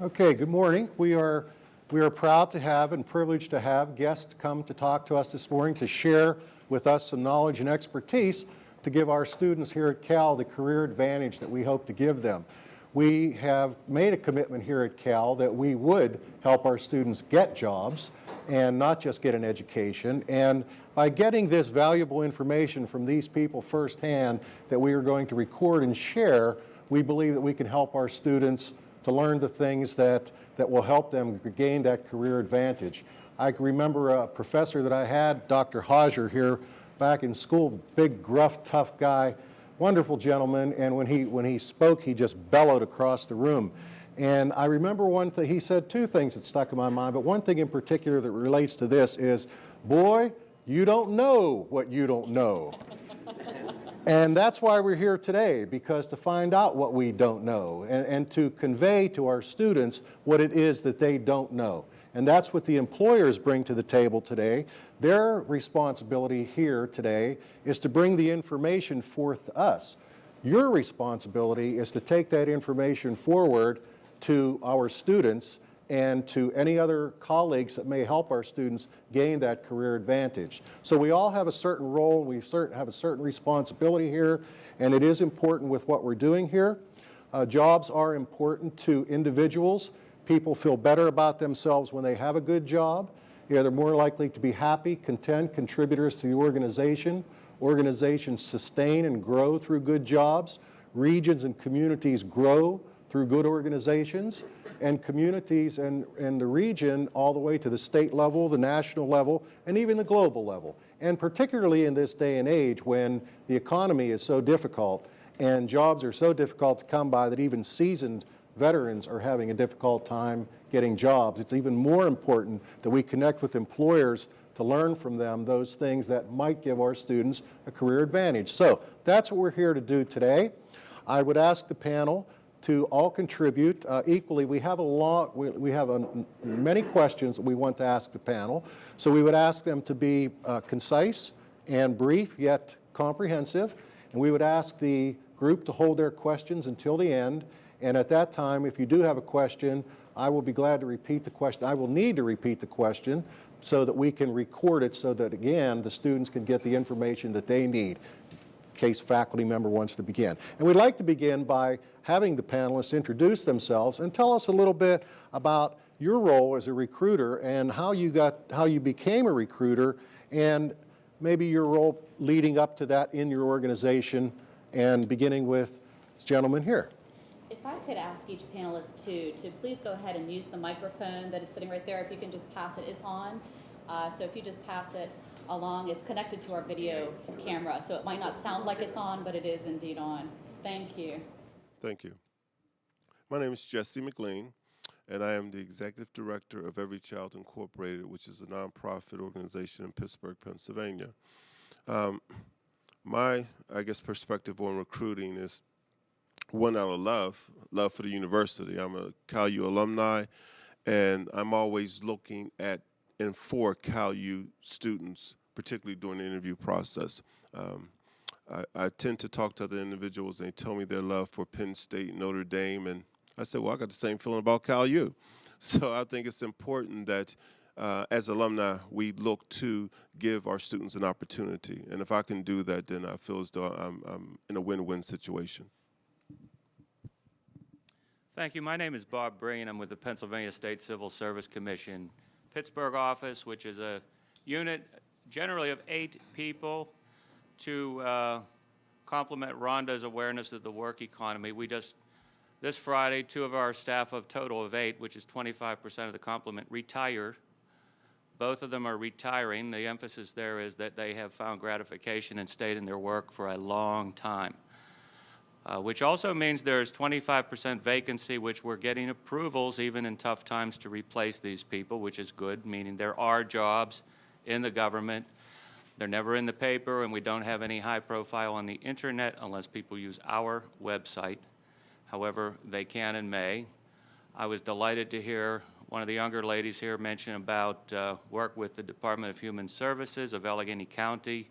Okay, good morning. We are proud to have and privileged to have guests come to talk to us this morning to share with us some knowledge and expertise to give our students here at Cal the career advantage that we hope to give them. We have made a commitment here at Cal that we would help our students get jobs and not just get an education. And by getting this valuable information from these people firsthand that we are going to record and share, we believe that we can help our students to learn the things that will help them gain that career advantage. I can remember a professor that I had, Dr. Hodger, here back in school, big, gruff, tough guy, wonderful gentleman, and when he spoke, he just bellowed across the room. And I remember one thing, he said two things that stuck in my mind, but one thing in particular that relates to this is, boy, you don't know what you don't know. And that's why we're here today, because to find out what we don't know and to convey to our students what it is that they don't know. And that's what the employers bring to the table today. Their responsibility here today is to bring the information forth to us. Your responsibility is to take that information forward to our students and to any other colleagues that may help our students gain that career advantage. So we all have a certain role, we have a certain responsibility here, and it is important with what we're doing here. Jobs are important to individuals. People feel better about themselves when they have a good job. They're more likely to be happy, content, contributors to the organization. Organizations sustain and grow through good jobs. Regions and communities grow through good organizations. And communities and the region all the way to the state level, the national level, and even the global level. And particularly in this day and age when the economy is so difficult and jobs are so difficult to come by that even seasoned veterans are having a difficult time getting jobs. It's even more important that we connect with employers to learn from them those things that might give our students a career advantage. So that's what we're here to do today. I would ask the panel to all contribute equally. We have many questions that we want to ask the panel, so we would ask them to be concise and brief yet comprehensive, and we would ask the group to hold their questions until the end, and at that time, if you do have a question, I will be glad to repeat the question. I will need to repeat the question so that we can record it so that, again, the students can get the information that they need in case faculty member wants to begin. And we'd like to begin by having the panelists introduce themselves and tell us a little bit about your role as a recruiter and how you became a recruiter and maybe your role leading up to that in your organization, and beginning with this gentleman here. If I could ask each panelist to please go ahead and use the microphone that is sitting right there. If you can just pass it, it's on. So if you just pass it along, it's connected to our video camera, so it might not sound like it's on, but it is indeed on. Thank you. Thank you. My name is Jesse McLean, and I am the Executive Director of Every Child Incorporated, which is a nonprofit organization in Pittsburgh, Pennsylvania. My, perspective on recruiting is one out of love for the university. I'm a CalU alumni, and I'm always looking at and for CalU students, particularly during the interview process. I tend to talk to other individuals, and they tell me their love for Penn State, Notre Dame, and I said, well, I got the same feeling about CalU. So I think it's important that as alumni, we look to give our students an opportunity. And if I can do that, then I feel as though I'm in a win-win situation. Thank you. My name is Bob Breen. I'm with the Pennsylvania State Civil Service Commission Pittsburgh office, which is a unit generally of 8 people to complement Rhonda's awareness of the work economy. We just, this Friday, 2 of our staff of total of 8, which is 25% of the complement, retired. Both of them are retiring. The emphasis there is that they have found gratification and stayed in their work for a long time. Which also means there's 25% vacancy, which we're getting approvals even in tough times to replace these people, which is good, meaning there are jobs in the government. They're never in the paper, and we don't have any high profile on the internet unless people use our website. However, they can and may. I was delighted to hear one of the younger ladies here mention about work with the Department of Human Services of Allegheny County.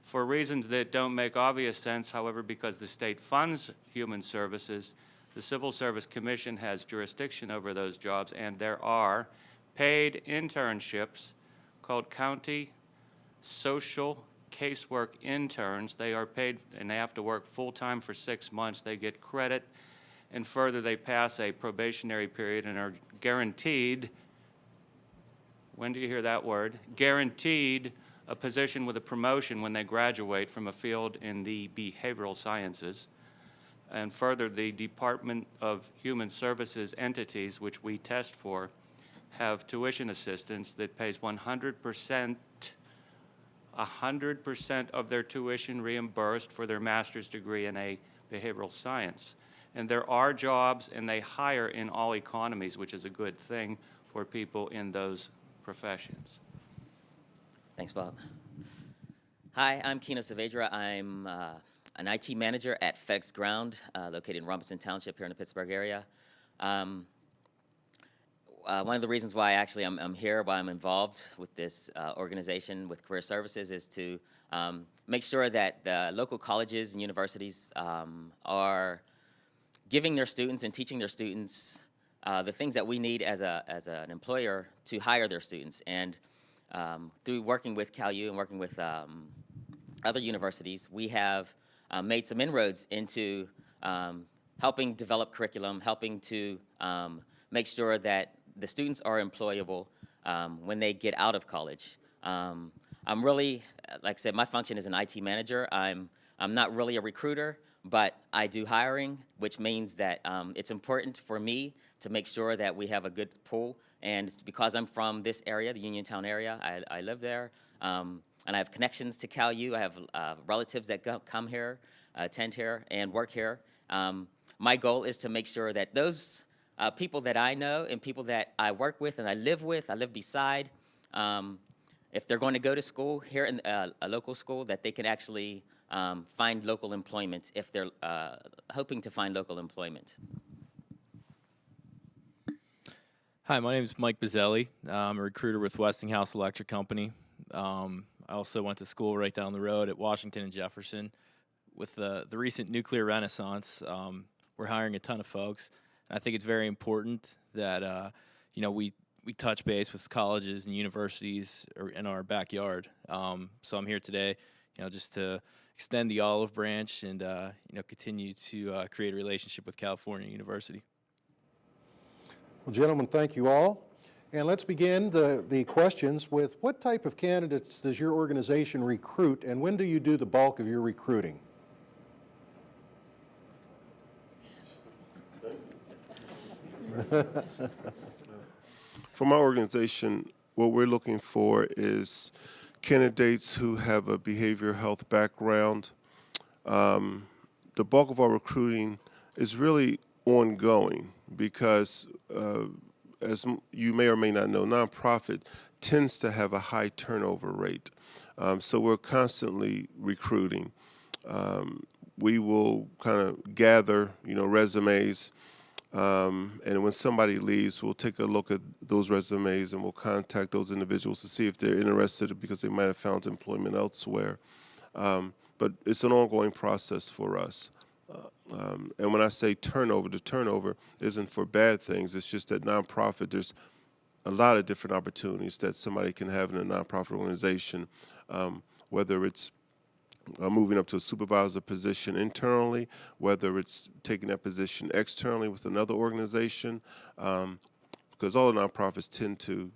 For reasons that don't make obvious sense, however, because the state funds human services, The Civil Service Commission has jurisdiction over those jobs, and there are paid internships called county social casework interns. They are paid and they have to work full-time for 6 months. They get credit, and further they pass a probationary period and are guaranteed, when do you hear that word? Guaranteed a position with a promotion when they graduate from a field in the behavioral sciences. And further, the Department of Human Services entities, which we test for, have tuition assistance that pays 100% of their tuition reimbursed for their master's degree in a behavioral science. And there are jobs, and they hire in all economies, which is a good thing for people in those professions. Thanks, Bob. Hi, I'm Kino Saavedra. I'm an IT manager at FedEx Ground, located in Robinson Township here in the Pittsburgh area. One of the reasons why actually I'm here, why I'm involved with this organization with Career Services, is to make sure that the local colleges and universities are giving their students and teaching their students the things that we need as an employer to hire their students. And through working with CalU and working with other universities, we have made some inroads into helping develop curriculum, helping to make sure that the students are employable when they get out of college. I'm really, like I said, my function is an IT manager. I'm not really a recruiter, but I do hiring, which means that it's important for me to make sure that we have a good pool. And it's because I'm from this area, the Uniontown area, I live there, and I have connections to CalU. I have relatives that come here, attend here, and work here. My goal is to make sure that those people that I know and people that I work with and I live beside, if they're going to go to school here in a local school, that they can actually find local employment if they're hoping to find local employment. Hi, my name is Mike Bazzelli. I'm a recruiter with Westinghouse Electric Company. I also went to school right down the road at Washington and Jefferson. With the recent nuclear renaissance, we're hiring a ton of folks. And I think it's very important that we touch base with colleges and universities in our backyard. So I'm here today, just to extend the olive branch and continue to create a relationship with California University. Well, gentlemen, thank you all. And let's begin the questions with what type of candidates does your organization recruit, and when do you do the bulk of your recruiting? For my organization, what we're looking for is candidates who have a behavioral health background. The bulk of our recruiting is really ongoing because, as you may or may not know, nonprofit tends to have a high turnover rate. So we're constantly recruiting. We will kind of gather, resumes. And when somebody leaves, we'll take a look at those resumes and we'll contact those individuals to see if they're interested because they might have found employment elsewhere. But it's an ongoing process for us. And when I say turnover, the turnover isn't for bad things. It's just that nonprofit, there's a lot of different opportunities that somebody can have in a nonprofit organization, whether it's moving up to a supervisor position internally, whether it's taking that position externally with another organization, because all the nonprofits tend to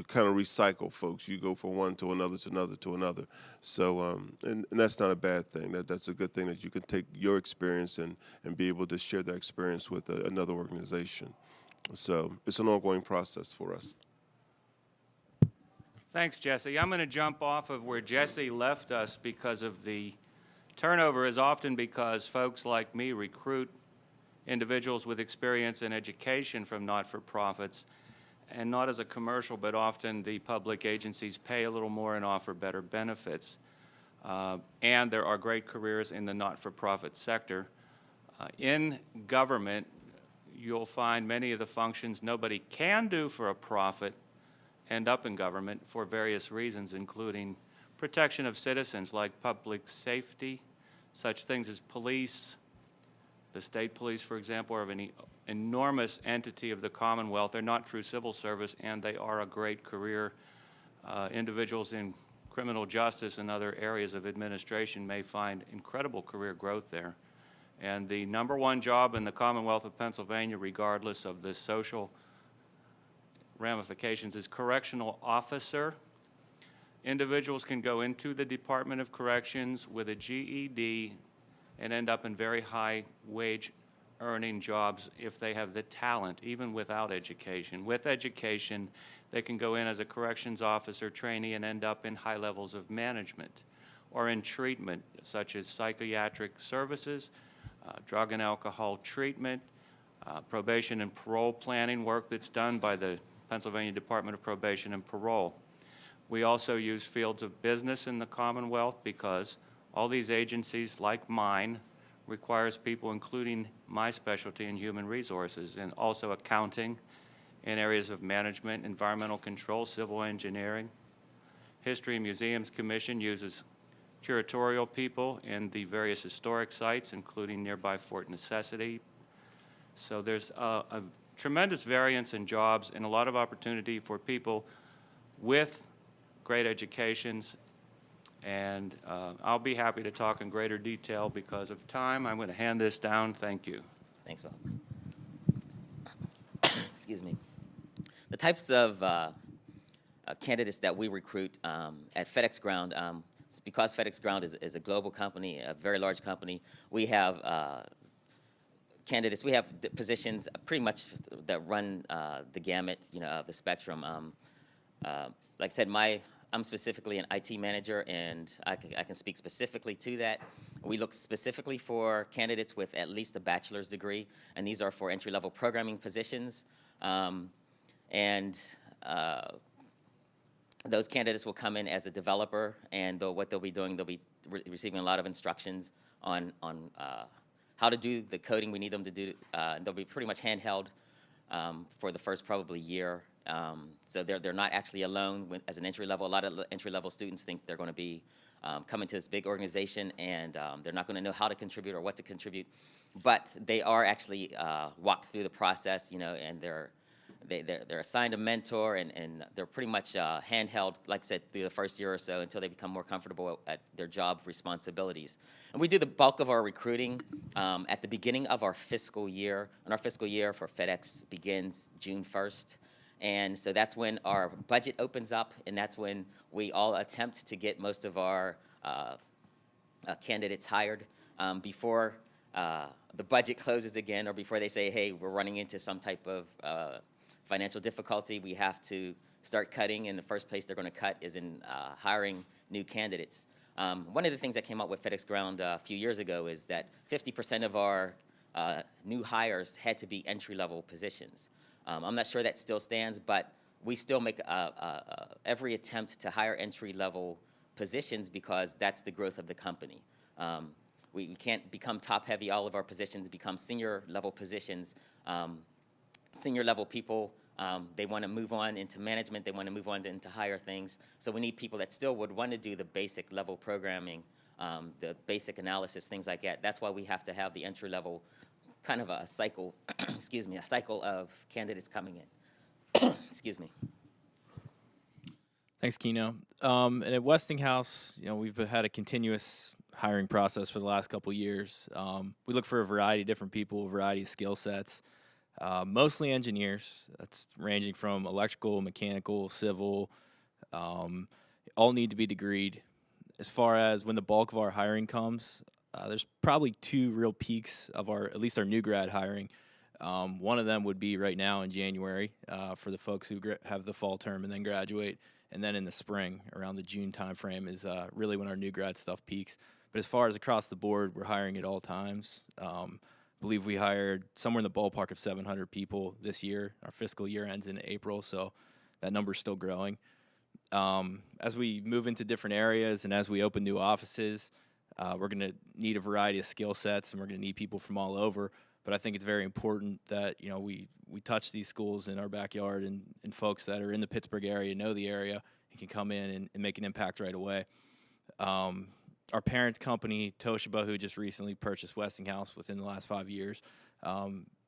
kind of recycle folks. You go from one to another to another to another. So, and that's not a bad thing. That's a good thing that you can take your experience and be able to share that experience with another organization. So it's an ongoing process for us. Thanks, Jesse. I'm going to jump off of where Jesse left us because of the turnover is often because folks like me recruit individuals with experience in education from not-for-profits, and not as a commercial, but often the public agencies pay a little more and offer better benefits. And there are great careers in the not-for-profit sector. In government, you'll find many of the functions nobody can do for a profit end up in government for various reasons, including protection of citizens like public safety, such things as police, The state police, for example, are an enormous entity of the Commonwealth. They're not through civil service, and they are a great career. Individuals in criminal justice and other areas of administration may find incredible career growth there. And the #1 job in the Commonwealth of Pennsylvania, regardless of the social ramifications, is correctional officer. Individuals can go into the Department of Corrections with a GED and end up in very high wage earning jobs if they have the talent, even without education. With education, they can go in as a corrections officer trainee and end up in high levels of management, or in treatment, such as psychiatric services, drug and alcohol treatment, probation and parole planning work that's done by the Pennsylvania Department of Probation and Parole. We also use fields of business in the Commonwealth because all these agencies, like mine, requires people, including my specialty in human resources, and also accounting in areas of management, environmental control, civil engineering. History and Museums Commission uses curatorial people in the various historic sites, including nearby Fort Necessity. So there's a tremendous variance in jobs and a lot of opportunity for people with great educations. And I'll be happy to talk in greater detail because of time. I'm going to hand this down. Thank you. Thanks, Bob. Excuse me. The types of candidates that we recruit at FedEx Ground, because FedEx Ground is a global company, a very large company, we have candidates, we have positions pretty much that run the gamut, of the spectrum. Like I said, I'm specifically an IT manager, and I can speak specifically to that. We look specifically for candidates with at least a bachelor's degree, and these are for entry-level programming positions. Those candidates will come in as a developer, and what they'll be doing, they'll be receiving a lot of instructions on how to do the coding we need them to do. They'll be pretty much handheld for the first probably year. So they're not actually alone as an entry level. A lot of entry level students think they're going to be coming to this big organization, and they're not going to know how to contribute or what to contribute. But they are actually walked through the process, and they're assigned a mentor, and they're pretty much handheld, like I said, through the first year or so until they become more comfortable at their job responsibilities. And we do the bulk of our recruiting at the beginning of our fiscal year. And our fiscal year for FedEx begins June 1st. And so that's when our budget opens up, and that's when we all attempt to get most of our candidates hired before the budget closes again, or before they say, hey, we're running into some type of financial difficulty. We have to start cutting, and the first place they're going to cut is in hiring new candidates. One of the things that came out with FedEx Ground a few years ago is that 50% of our new hires had to be entry-level positions. I'm not sure that still stands, but we still make every attempt to hire entry-level positions because that's the growth of the company. We can't become top-heavy. All of our positions become senior-level positions. Senior-level people, they want to move on into management. They want to move on into higher things. So we need people that still would want to do the basic level programming, the basic analysis, things like that. That's why we have to have the entry-level kind of a cycle, excuse me, a cycle of candidates coming in. Excuse me. Thanks, Keno. And at Westinghouse, we've had a continuous hiring process for the last couple years. We look for a variety of different people, a variety of skill sets, mostly engineers. That's ranging from electrical, mechanical, civil, all need to be degreed. As far as when the bulk of our hiring comes, there's probably two real peaks of at least our new grad hiring. One of them would be right now in January for the folks who have the fall term and then graduate. And then in the spring, around the June timeframe, is really when our new grad stuff peaks. But as far as across the board, we're hiring at all times. I believe we hired somewhere in the ballpark of 700 people this year. Our fiscal year ends in April, so that number's still growing. As we move into different areas and as we open new offices, we're going to need a variety of skill sets, and we're going to need people from all over. But I think it's very important that we touch these schools in our backyard, and folks that are in the Pittsburgh area know the area and can come in and make an impact right away. our parent company, Toshiba, who just recently purchased Westinghouse within the last 5 years,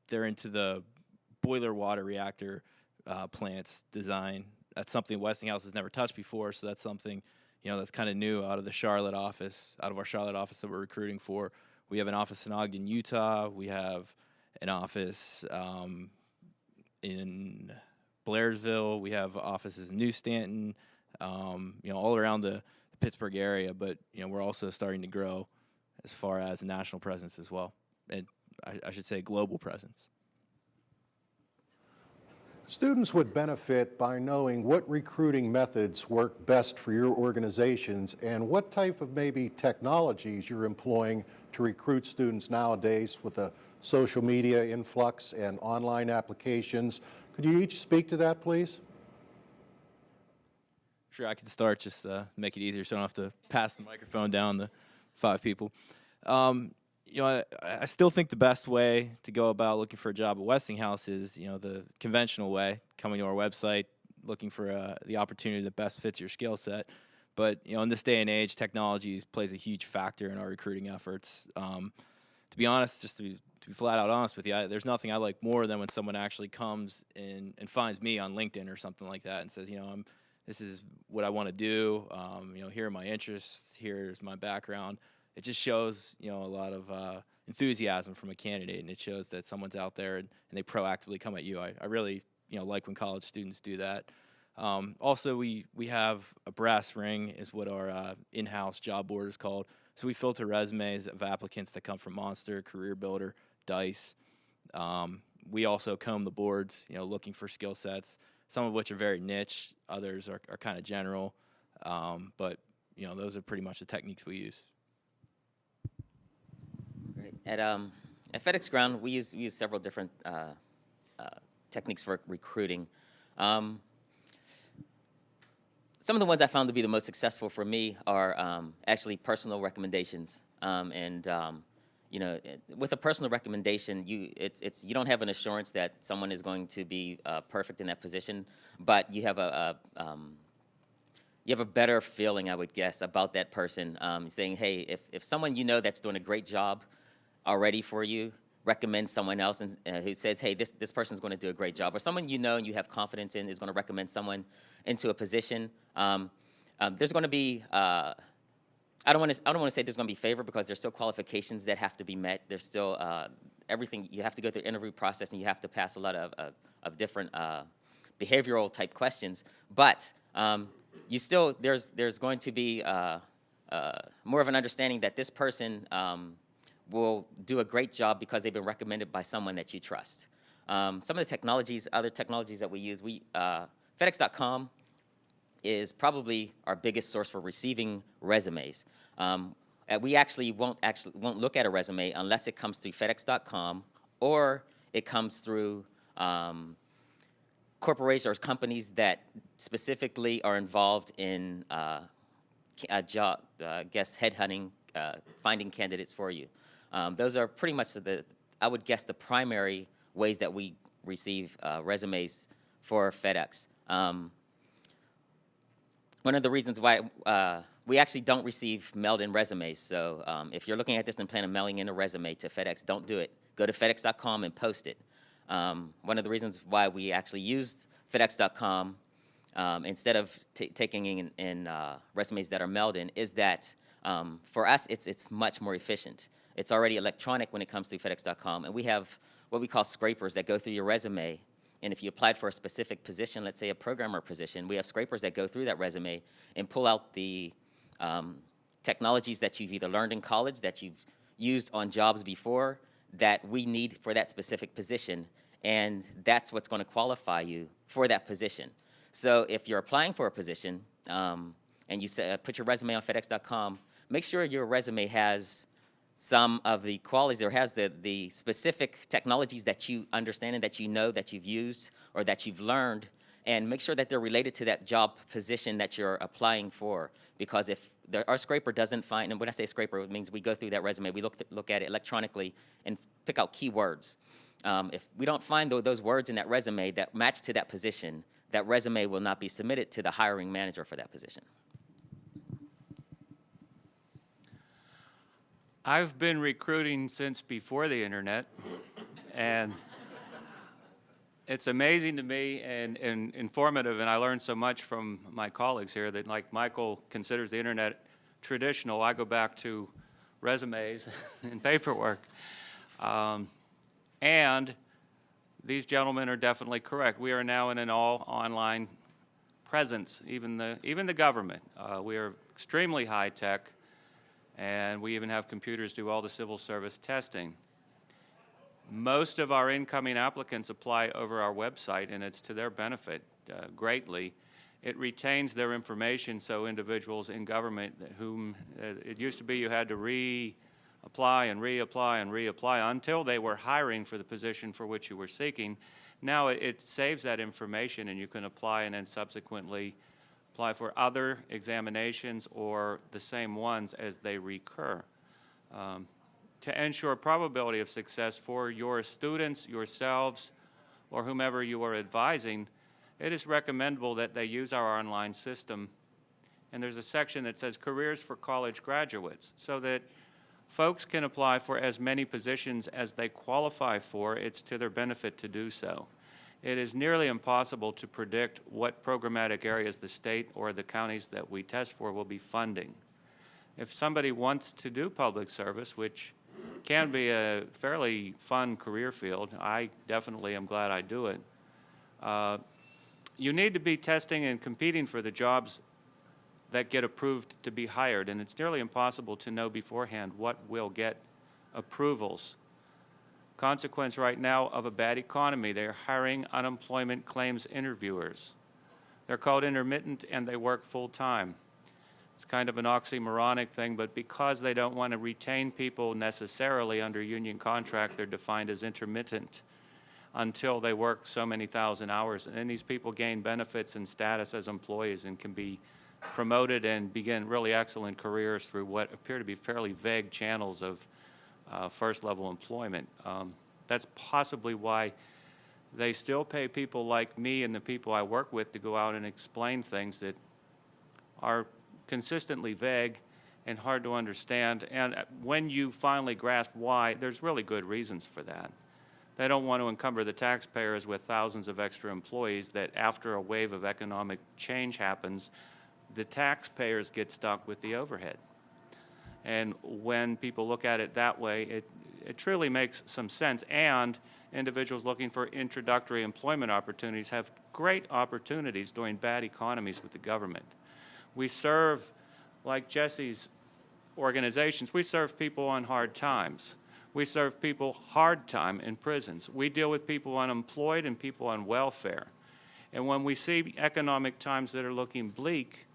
they're into the boiler water reactor plants design. That's something Westinghouse has never touched before, so that's something, that's kind of new out of our Charlotte office that we're recruiting for. We have an office in Ogden, Utah. We have an office in Blairsville. We have offices in New Stanton, all around the Pittsburgh area. But, we're also starting to grow as far as a national presence as well. And I should say global presence. Students would benefit by knowing what recruiting methods work best for your organizations and what type of maybe technologies you're employing to recruit students nowadays with the social media influx and online applications. Could you each speak to that, please? Sure, I can start, just make it easier so I don't have to pass the microphone down to 5 people. I still think the best way to go about looking for a job at Westinghouse is, the conventional way, coming to our website, looking for the opportunity that best fits your skill set. But, in this day and age, technology plays a huge factor in our recruiting efforts. To be honest, just to be flat out honest with you, there's nothing I like more than when someone actually comes in and finds me on LinkedIn or something like that and says, this is what I want to do. Here are my interests. Here's my background. It just shows, a lot of enthusiasm from a candidate, and it shows that someone's out there and they proactively come at you. I really, like when college students do that. Also, we have a brass ring is what our in-house job board is called. So we filter resumes of applicants that come from Monster, Career Builder, Dice. We also comb the boards, looking for skill sets, some of which are very niche, others are kind of general. But, those are pretty much the techniques we use. Great. At FedEx Ground, we use several different techniques for recruiting. Some of the ones I found to be the most successful for me are actually personal recommendations. With a personal recommendation, you don't have an assurance that someone is going to be perfect in that position, but you have a better feeling, I would guess, about that person. Saying, hey, if someone that's doing a great job already for you recommends someone else and who says, hey, this person's going to do a great job, or someone and you have confidence in is going to recommend someone into a position, there's going to be I don't want to say there's going to be favor, because there's still qualifications that have to be met. There's still everything. You have to go through the interview process, and you have to pass a lot of different behavioral type questions. But you still there's going to be more of an understanding that this person will do a great job because they've been recommended by someone that you trust. Some of the other technologies that we use, FedEx.com is probably our biggest source for receiving resumes. We actually won't look at a resume unless it comes through FedEx.com or it comes through corporations or companies that specifically are involved in headhunting, finding candidates for you. Those are pretty much I would guess, the primary ways that we receive resumes for FedEx. One of the reasons why we actually don't receive mailed-in resumes. So if you're looking at this and plan on mailing in a resume to FedEx, don't do it. Go to FedEx.com and post it. One of the reasons why we actually used FedEx.com instead of taking in resumes that are mailed in is that for us, it's much more efficient. It's already electronic when it comes to FedEx.com, and we have what we call scrapers that go through your resume. And if you applied for a specific position, let's say a programmer position, we have scrapers that go through that resume and pull out the technologies that you've either learned in college, that you've used on jobs before, that we need for that specific position. And that's what's going to qualify you for that position. So if you're applying for a position and you put your resume on FedEx.com, make sure your resume has some of the qualities, or has the specific technologies that you understand and that you know that you've used or that you've learned, and make sure that they're related to that job position that you're applying for. Because if our scraper doesn't find, and when I say scraper, it means we go through that resume, we look at it electronically and pick out keywords. If we don't find those words in that resume that match to that position, that resume will not be submitted to the hiring manager for that position. I've been recruiting since before the internet, and it's amazing to me and informative, and I learned so much from my colleagues here that, like Michael considers the internet traditional, I go back to resumes and paperwork. And these gentlemen are definitely correct. We are now in an all online presence, even the government. We are extremely high tech, and we even have computers do all the civil service testing. Most of our incoming applicants apply over our website, and it's to their benefit greatly. It retains their information, so individuals in government whom it used to be you had to reapply and reapply and reapply until they were hiring for the position for which you were seeking. Now it saves that information, and you can apply and then subsequently apply for other examinations or the same ones as they recur. To ensure probability of success for your students, yourselves, or whomever you are advising, it is recommendable that they use our online system. And there's a section that says careers for college graduates, so that folks can apply for as many positions as they qualify for. It's to their benefit to do so. It is nearly impossible to predict what programmatic areas the state or the counties that we test for will be funding. If somebody wants to do public service, which can be a fairly fun career field, I definitely am glad I do it, you need to be testing and competing for the jobs that get approved to be hired, and it's nearly impossible to know beforehand what will get approvals. Consequence right now of a bad economy, they're hiring unemployment claims interviewers. They're called intermittent and they work full-time. It's kind of an oxymoronic thing, but because they don't want to retain people necessarily under union contract, they're defined as intermittent until they work so many thousand hours. And then these people gain benefits and status as employees and can be promoted and begin really excellent careers through what appear to be fairly vague channels of first-level employment. That's possibly why they still pay people like me and the people I work with to go out and explain things that are consistently vague and hard to understand. And when you finally grasp why, there's really good reasons for that. They don't want to encumber the taxpayers with thousands of extra employees that after a wave of economic change happens, the taxpayers get stuck with the overhead. And when people look at it that way, it truly makes some sense. And individuals looking for introductory employment opportunities have great opportunities during bad economies with the government. We serve, like Jesse's organizations, we serve people on hard times. We serve people hard time in prisons. We deal with people unemployed and people on welfare. And when we see economic times that are looking bleak,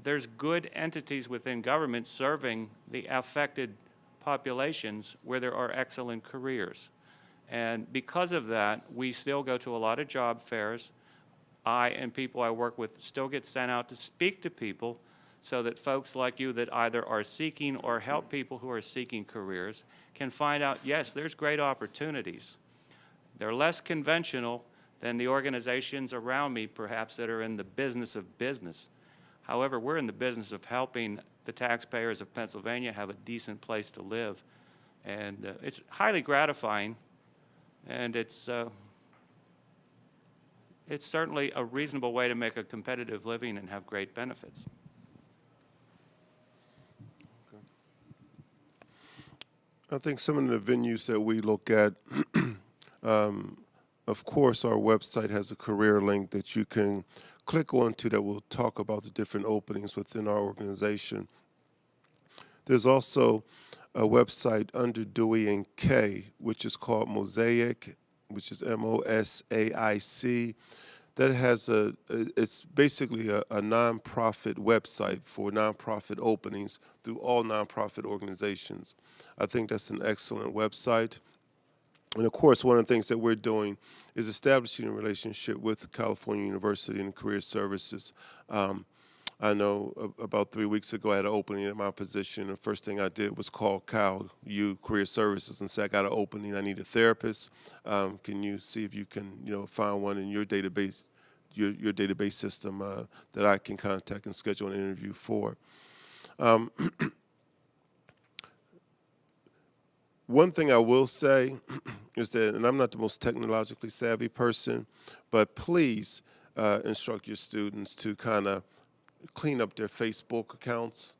there's good entities within government serving the affected populations where there are excellent careers. And because of that, we still go to a lot of job fairs. I and people I work with still get sent out to speak to people so that folks like you that either are seeking or help people who are seeking careers can find out, yes, there's great opportunities. They're less conventional than the organizations around me, perhaps, that are in the business of business. However, we're in the business of helping the taxpayers of Pennsylvania have a decent place to live. And it's highly gratifying, and it's certainly a reasonable way to make a competitive living and have great benefits. I think some of the venues that we look at, of course, our website has a career link that you can click onto that will talk about the different openings within our organization. There's also a website under Dewey and K, which is called Mosaic, which is MOSAIC. That has it's basically a nonprofit website for nonprofit openings through all nonprofit organizations. I think that's an excellent website. And of course, one of the things that we're doing is establishing a relationship with California University and Career Services. I know about 3 weeks ago I had an opening at my position. The first thing I did was call Cal U Career Services and say, I got an opening, I need a therapist. Can you see if you can find one in your database, your database system that I can contact and schedule an interview for? One thing I will say is that, and I'm not the most technologically savvy person, but please instruct your students to kind of clean up their Facebook accounts.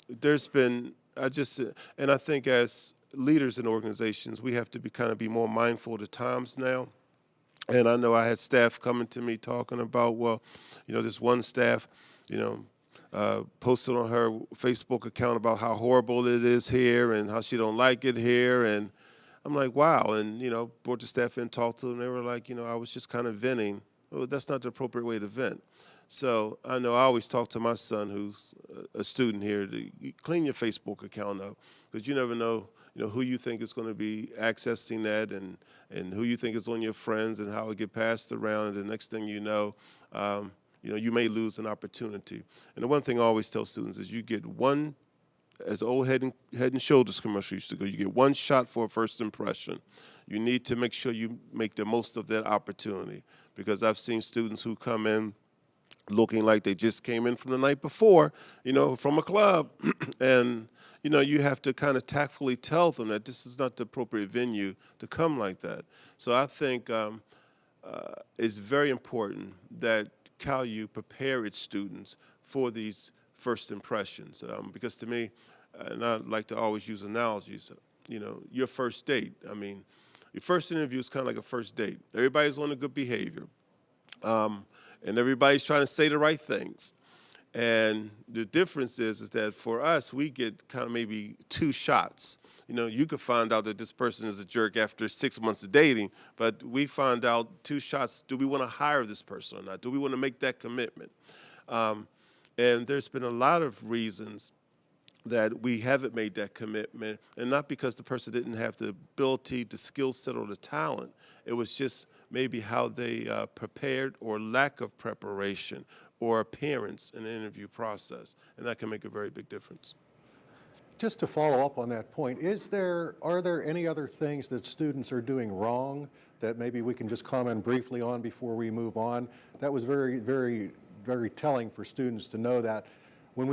There's been, and I think as leaders in organizations, we have to be more mindful of the times now. And I know I had staff coming to me talking about, well, this one staff, posted on her Facebook account about how horrible it is here and how she don't like it here. And I'm like, wow. And, brought the staff in, talked to them. They were like, I was just kind of venting. Well, that's not the appropriate way to vent. So I know I always talk to my son, who's a student here, to clean your Facebook account up, because you never know, who you think is going to be accessing that, and who you think is on your friends, and how it get passed around. And the next thing you know, you may lose an opportunity. And the one thing I always tell students is you get one, as the old Head and Shoulders commercial used to go, you get one shot for a first impression. You need to make sure you make the most of that opportunity, because I've seen students who come in looking like they just came in from the night before, from a club, and you have to kind of tactfully tell them that this is not the appropriate venue to come like that. So I think it's very important that CalU prepare its students for these first impressions, because to me, and I like to always use analogies, your first date. I mean, your first interview is kind of like a first date. Everybody's on a good behavior. And everybody's trying to say the right things. And the difference is that for us, we get kind of maybe 2 shots. You could find out that this person is a jerk after 6 months of dating, but we find out 2 shots, do we want to hire this person or not? Do we want to make that commitment? And there's been a lot of reasons that we haven't made that commitment, and not because the person didn't have the ability, the skill set, or the talent. It was just maybe how they prepared, or lack of preparation or appearance in the interview process, and that can make a very big difference. Just to follow up on that point, are there any other things that students are doing wrong that maybe we can just comment briefly on before we move on? That was very, very, very telling for students to know that when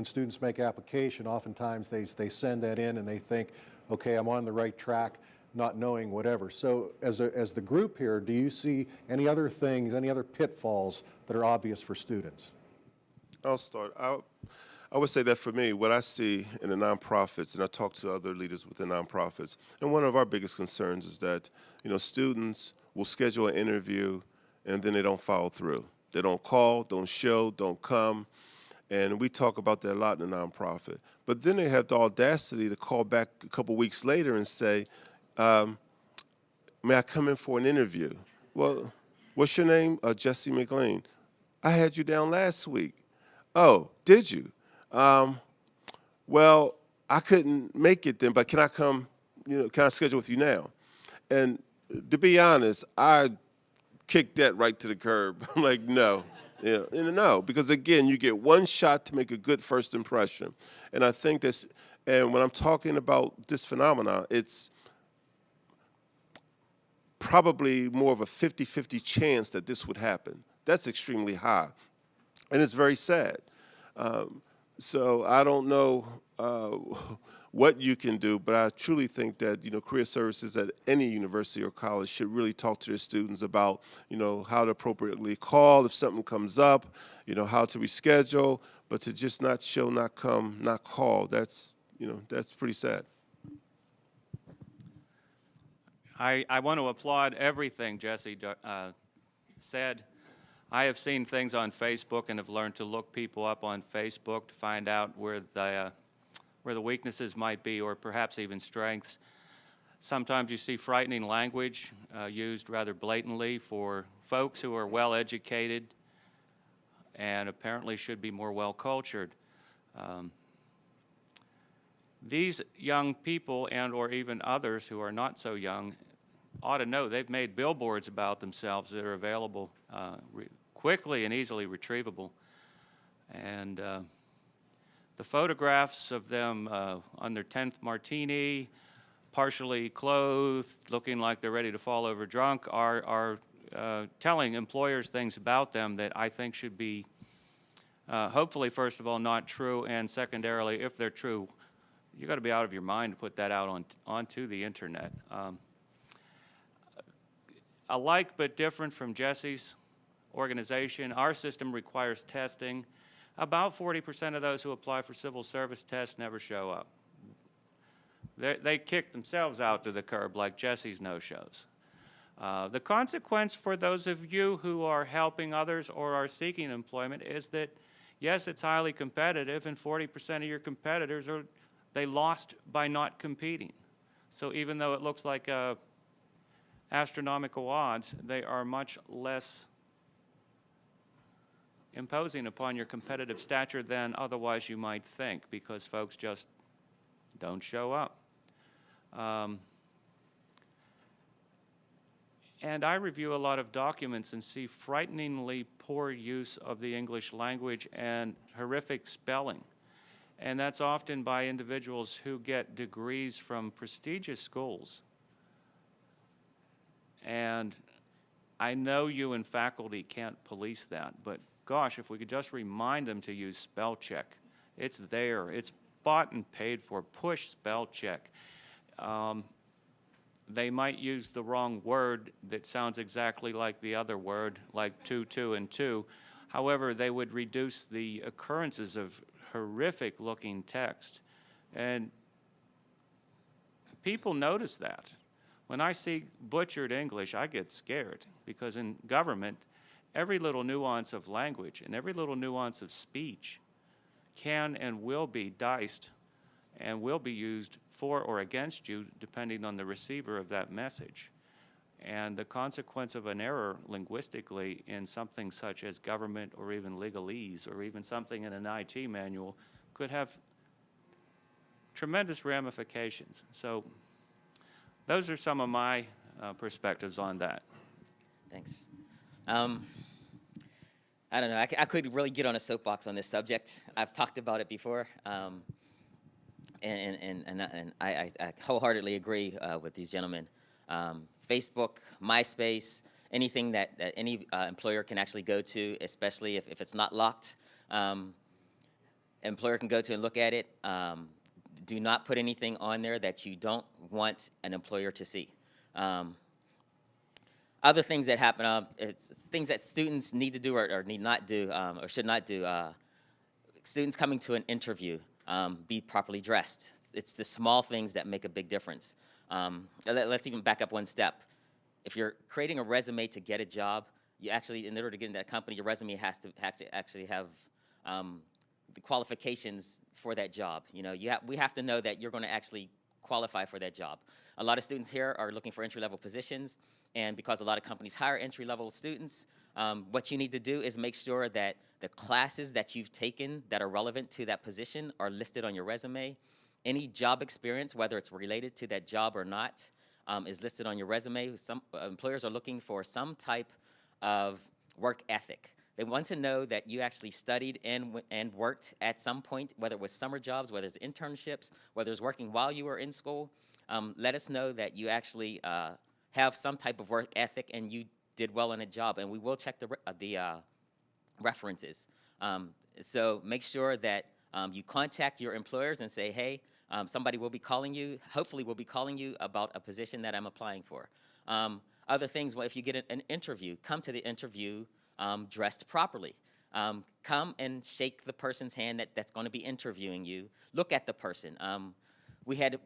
students make application, oftentimes they send that in and they think, okay, I'm on the right track, not knowing whatever. So as the group here, do you see any other things, any other pitfalls that are obvious for students? I'll start. I would say that for me, what I see in the nonprofits, and I talk to other leaders within nonprofits, and one of our biggest concerns is that, students will schedule an interview and then they don't follow through. They don't call, don't show, don't come. And we talk about that a lot in the nonprofit. But then they have the audacity to call back a couple weeks later and say, may I come in for an interview? Well, what's your name? Jesse McLean. I had you down last week. Oh, did you? Well, I couldn't make it then, but can I come, can I schedule with you now? And to be honest, I kicked that right to the curb. I'm like, no. No, because again, you get one shot to make a good first impression. And I think and when I'm talking about this phenomenon, it's probably more of a 50-50 chance that this would happen. That's extremely high. And it's very sad. So I don't know what you can do, but I truly think that, career services at any university or college should really talk to their students about, how to appropriately call if something comes up, how to reschedule, but to just not show, not come, not call, that's pretty sad. I want to applaud everything Jesse said. I have seen things on Facebook and have learned to look people up on Facebook to find out where the weaknesses might be, or perhaps even strengths. Sometimes you see frightening language used rather blatantly for folks who are well-educated and apparently should be more well-cultured. These young people, and or even others who are not so young, ought to know they've made billboards about themselves that are available quickly and easily retrievable. And the photographs of them on their 10th martini, partially clothed, looking like they're ready to fall over drunk, are telling employers things about them that I think should be, hopefully, first of all, not true, and secondarily, if they're true, you got to be out of your mind to put that out onto the internet. Alike but different from Jesse's organization, our system requires testing. About 40% of those who apply for civil service tests never show up. They kick themselves out to the curb like Jesse's no-shows. The consequence for those of you who are helping others or are seeking employment is that, yes, it's highly competitive, and 40% of your competitors they lost by not competing. So even though it looks like astronomical odds, they are much less imposing upon your competitive stature than otherwise you might think, because folks just don't show up. And I review a lot of documents and see frighteningly poor use of the English language and horrific spelling. And that's often by individuals who get degrees from prestigious schools. And I know you and faculty can't police that, but gosh, if we could just remind them to use spell check. It's there. It's bought and paid for. Push spell check. They might use the wrong word that sounds exactly like the other word, like 2, 2, and 2. However, they would reduce the occurrences of horrific-looking text. And people notice that. When I see butchered English, I get scared, because in government, every little nuance of language and every little nuance of speech can and will be diced and will be used for or against you depending on the receiver of that message. And the consequence of an error linguistically in something such as government or even legalese or even something in an IT manual could have tremendous ramifications. So those are some of my perspectives on that. Thanks. I don't know. I could really get on a soapbox on this subject. I've talked about it before, and I wholeheartedly agree with these gentlemen. Facebook, MySpace, anything that any employer can actually go to, especially if it's not locked, employer can go to and look at it. Do not put anything on there that you don't want an employer to see. Other things that happen, it's things that students need to do or need not do or should not do. Students coming to an interview, be properly dressed. It's the small things that make a big difference. Let's even back up one step. If you're creating a resume to get a job, you actually, in order to get in that company, your resume has to actually have the qualifications for that job. You know, we have to know that you're going to actually qualify for that job. A lot of students here are looking for entry-level positions, and because a lot of companies hire entry-level students, what you need to do is make sure that the classes that you've taken that are relevant to that position are listed on your resume. Any job experience, whether it's related to that job or not, is listed on your resume. Some employers are looking for some type of work ethic. They want to know that you actually studied and worked at some point, whether it was summer jobs, whether it's internships, whether it's working while you were in school. Let us know that you actually have some type of work ethic and you did well in a job, and we will check the references. So make sure that you contact your employers and say, hey, somebody will be calling you, hopefully will be calling you about a position that I'm applying for. Other things, well, if you get an interview, come to the interview dressed properly. Come and shake the person's hand that's going to be interviewing you. Look at the person. We had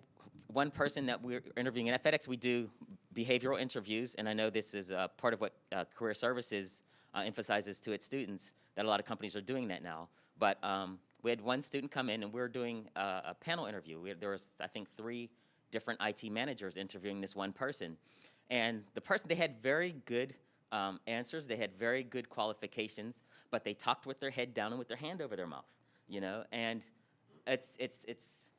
one person that we're interviewing, and at FedEx we do behavioral interviews, and I know this is part of what Career Services emphasizes to its students, that a lot of companies are doing that now. But we had one student come in, and we were doing a panel interview. There was, I think, 3 different IT managers interviewing this one person. And the person, they had very good answers, they had very good qualifications, but they talked with their head down and with their hand over their mouth, you know? And it's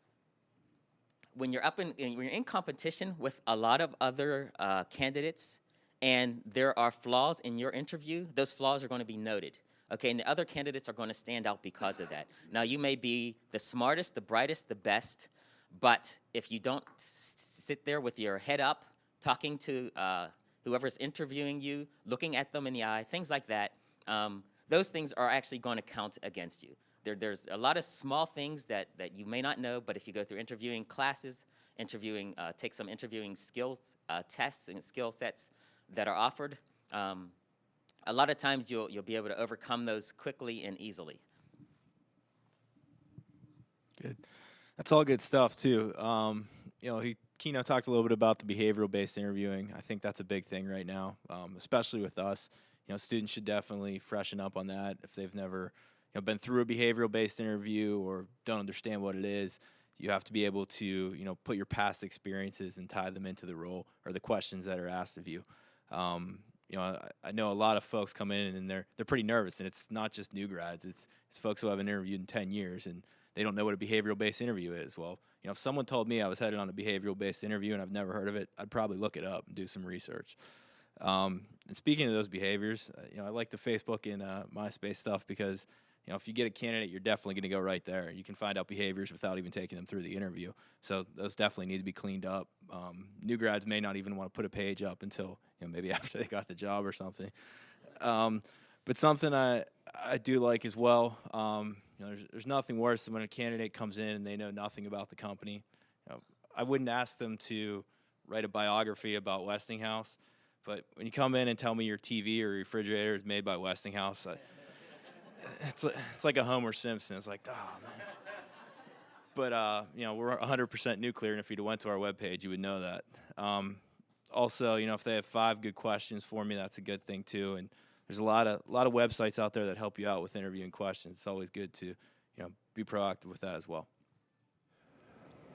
when you're when you're in competition with a lot of other candidates and there are flaws in your interview, those flaws are going to be noted. Okay, and the other candidates are going to stand out because of that. Now, you may be the smartest, the brightest, the best, but if you don't sit there with your head up, talking to whoever's interviewing you, looking at them in the eye, things like that, those things are actually going to count against you. there's a lot of small things that you may not know, but if you go through interviewing classes, take some interviewing skills tests and skill sets that are offered, a lot of times you'll be able to overcome those quickly and easily. Good. That's all good stuff too. Keno talked a little bit about the behavioral-based interviewing. I think that's a big thing right now, especially with us. Students should definitely freshen up on that if they've never, been through a behavioral-based interview or don't understand what it is. You have to be able to, put your past experiences and tie them into the role or the questions that are asked of you. I know a lot of folks come in and they're pretty nervous, and it's not just new grads. It's folks who haven't interviewed in 10 years, and they don't know what a behavioral-based interview is. Well, if someone told me I was headed on a behavioral-based interview and I've never heard of it, I'd probably look it up and do some research. And speaking of those behaviors, I like the Facebook and MySpace stuff because, if you get a candidate, you're definitely going to go right there. You can find out behaviors without even taking them through the interview. So those definitely need to be cleaned up. New grads may not even want to put a page up until, maybe after they got the job or something. But something I do like as well, there's nothing worse than when a candidate comes in and they know nothing about the company. I wouldn't ask them to write a biography about Westinghouse, but when you come in and tell me your TV or refrigerator is made by Westinghouse, it's like a Homer Simpson. It's like, oh, man. But, we're 100% nuclear, and if you went to our webpage, you would know that. Also, if they have 5 good questions for me, that's a good thing, too. And there's a lot of websites out there that help you out with interviewing questions. It's always good to, be proactive with that as well.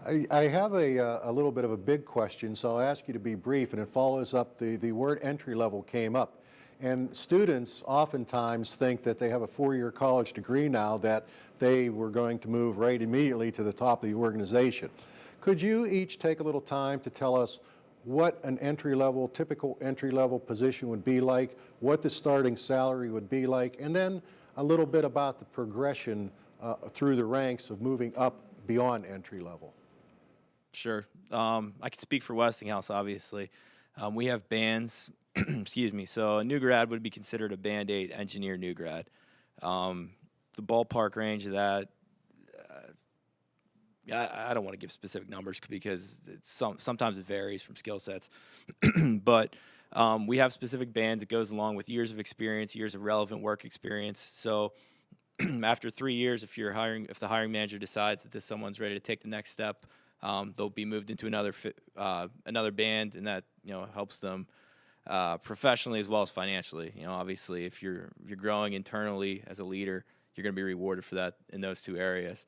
I have a little bit of a big question, so I'll ask you to be brief, and it follows up the word entry level came up. And students oftentimes think that they have a 4-year college degree now, that they were going to move right immediately to the top of the organization. Could you each take a little time to tell us what an typical entry-level position would be like, what the starting salary would be like, and then a little bit about the progression through the ranks of moving up beyond entry level? Sure. I can speak for Westinghouse, obviously. We have bands, excuse me, so a new grad would be considered a Band 8 engineer new grad. The ballpark range of that, I don't want to give specific numbers because sometimes it varies from skill sets. But we have specific bands that goes along with years of experience, years of relevant work experience. So after 3 years, if the hiring manager decides that someone's ready to take the next step, they'll be moved into another band, and that helps them professionally as well as financially. Obviously, if you're growing internally as a leader, you're going to be rewarded for that in those 2 areas.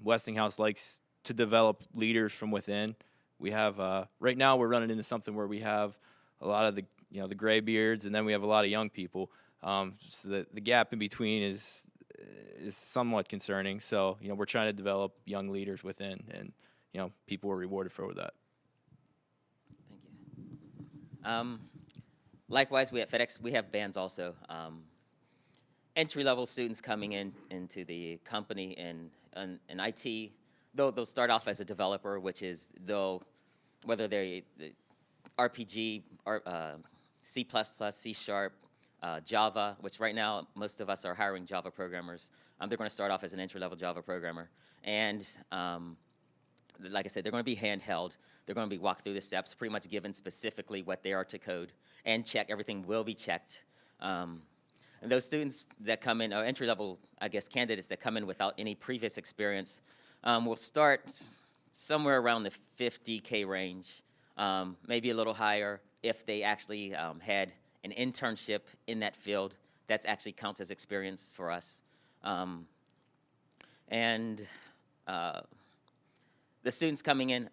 Westinghouse likes to develop leaders from within. We have right now we're running into something where we have a lot of the gray beards, and then we have a lot of young people. So the gap in between is somewhat concerning. So we're trying to develop young leaders within, and people are rewarded for that. Thank you. Likewise, we at FedEx, we have bands also. Entry-level students coming into the company in IT, they'll start off as a developer, which is whether they're RPG, C++, C#, Java, which right now most of us are hiring Java programmers. They're going to start off as an entry-level Java programmer. And like I said, they're going to be handheld. They're going to be walked through the steps, pretty much given specifically what they are to code, and everything will be checked. And those students that come in, or entry-level, candidates that come in without any previous experience, will start somewhere around the $50K range, maybe a little higher if they actually had an internship in that field. That actually counts as experience for us. The students coming in,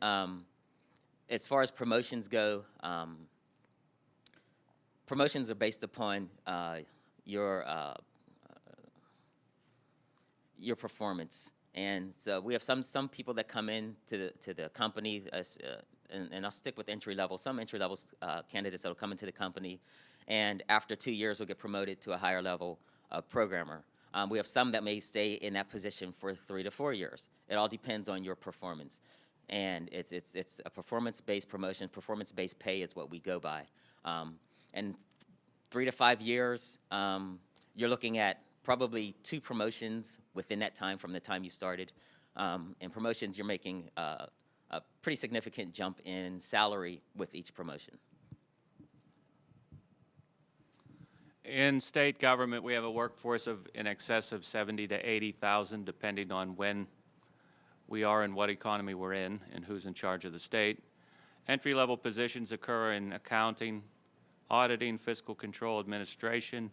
as far as promotions go, promotions are based upon your performance. And so we have some people that come in to the company, and I'll stick with entry level. Some entry level candidates that will come into the company, and after 2 years will get promoted to a higher level programmer. We have some that may stay in that position for 3 to 4 years. It all depends on your performance, and it's a performance-based promotion. Performance-based pay is what we go by, and 3 to 5 years, you're looking at probably 2 promotions within that time from the time you started. In promotions, you're making a pretty significant jump in salary with each promotion. In state government, we have a workforce of in excess of 70 to 80,000, depending on when we are and what economy we're in and who's in charge of the state. Entry-level positions occur in accounting, auditing, fiscal control, administration,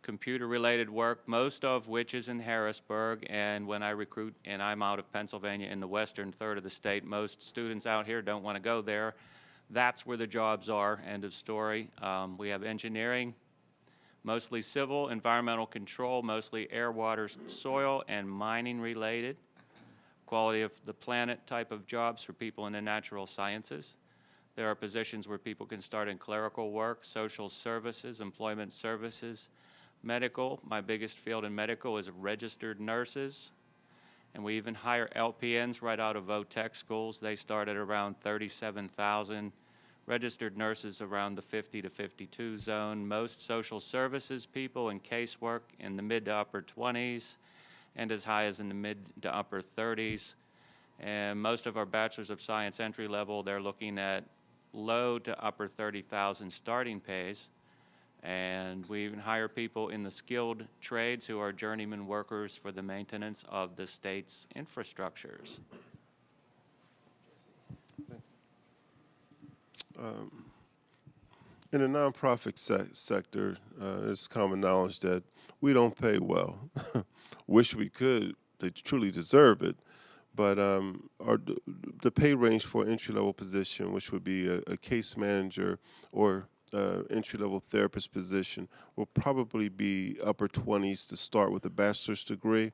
computer-related work, most of which is in Harrisburg. And when I recruit, and I'm out of Pennsylvania in the western third of the state, most students out here don't want to go there. That's where the jobs are, end of story. We have engineering, mostly civil, environmental control, mostly air, water, soil, and mining related. Quality of the planet type of jobs for people in the natural sciences. There are positions where people can start in clerical work, social services, employment services, medical. My biggest field in medical is registered nurses. And we even hire LPNs right out of VOTEC schools. They start at around 37,000. Registered nurses around the 50 to 52 zone. Most social services people and casework in the mid to upper 20s and as high as in the mid to upper 30s. And most of our bachelors of science entry level, they're looking at low to upper 30,000 starting pays. And we even hire people in the skilled trades who are journeyman workers for the maintenance of the state's infrastructures. In the nonprofit sector, it's common knowledge that we don't pay well. Wish we could. They truly deserve it. But the pay range for an entry-level position, which would be a case manager or entry-level therapist position, will probably be upper 20s to start with a bachelor's degree.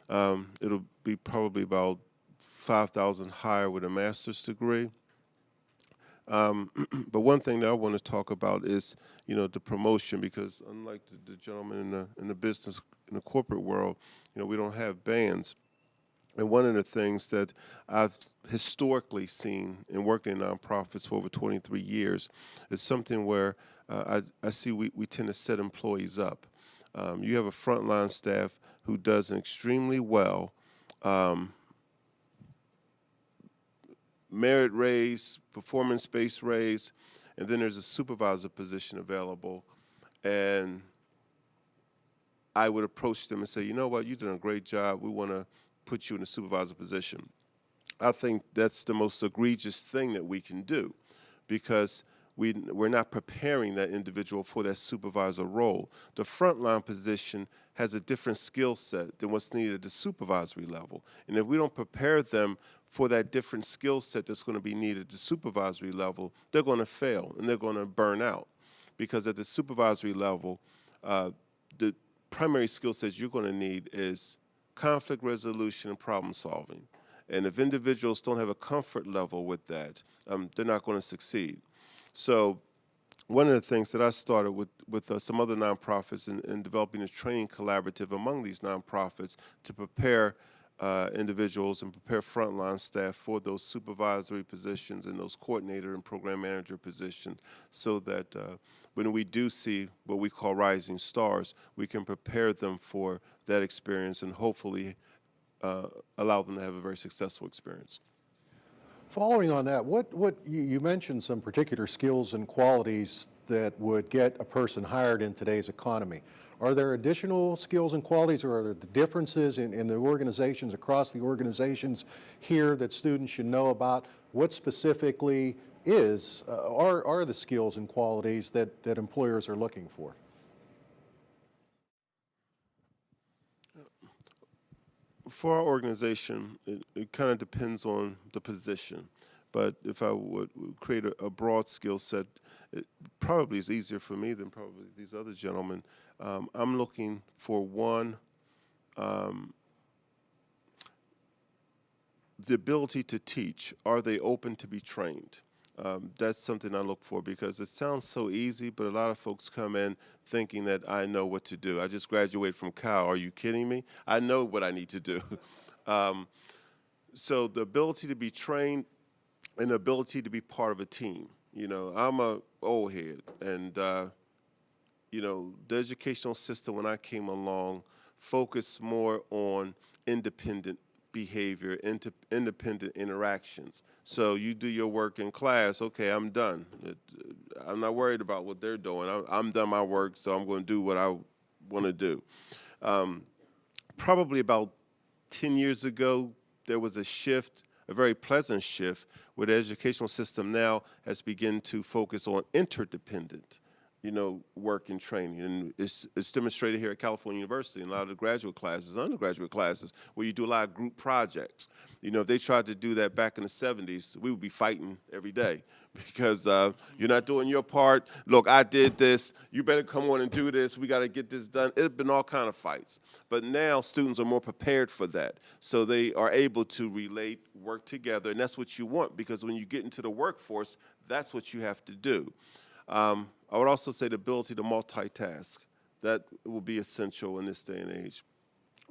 It'll be probably about 5,000 higher with a master's degree. But one thing that I want to talk about is, the promotion, because unlike the gentleman in the business, in the corporate world, we don't have bands. And one of the things that I've historically seen in working in nonprofits for over 23 years is something where I see we tend to set employees up. You have a frontline staff who does extremely well, merit raise, performance-based raise, and then there's a supervisor position available. And I would approach them and say, you know what, you're doing a great job. We want to put you in a supervisor position. I think that's the most egregious thing that we can do, because we're not preparing that individual for that supervisor role. The frontline position has a different skill set than what's needed at the supervisory level. And if we don't prepare them for that different skill set that's going to be needed at the supervisory level, they're going to fail and they're going to burn out. Because at the supervisory level, the primary skill sets you're going to need is conflict resolution and problem solving. And if individuals don't have a comfort level with that, they're not going to succeed. So one of the things that I started with some other nonprofits in developing a training collaborative among these nonprofits to prepare individuals and prepare frontline staff for those supervisory positions and those coordinator and program manager positions, so that when we do see what we call rising stars, we can prepare them for that experience and hopefully allow them to have a very successful experience. Following on that, what you mentioned some particular skills and qualities that would get a person hired in today's economy. Are there additional skills and qualities, or are there differences in the organizations, across the organizations here, that students should know about? What specifically are the skills and qualities that employers are looking for? For our organization, it kind of depends on the position. But if I would create a broad skill set, it probably is easier for me than probably these other gentlemen. I'm looking for one, the ability to teach. Are they open to be trained? That's something I look for, because it sounds so easy, but a lot of folks come in thinking that I know what to do. I just graduated from Cal. Are you kidding me? I know what I need to do. So the ability to be trained and the ability to be part of a team. I'm a old head, and the educational system when I came along focused more on independent behavior, independent interactions. So you do your work in class, okay, I'm done. I'm not worried about what they're doing. I'm done my work, so I'm going to do what I want to do. Probably about 10 years ago, there was a shift, a very pleasant shift, where the educational system now has begun to focus on interdependent, work and training. And it's demonstrated here at California University in a lot of the graduate classes, undergraduate classes, where you do a lot of group projects. If they tried to do that back in the 70s, we would be fighting every day because you're not doing your part. Look, I did this. You better come on and do this. We got to get this done. It had been all kind of fights. But now students are more prepared for that. So they are able to relate, work together, and that's what you want because when you get into the workforce, that's what you have to do. I would also say the ability to multitask. That will be essential in this day and age.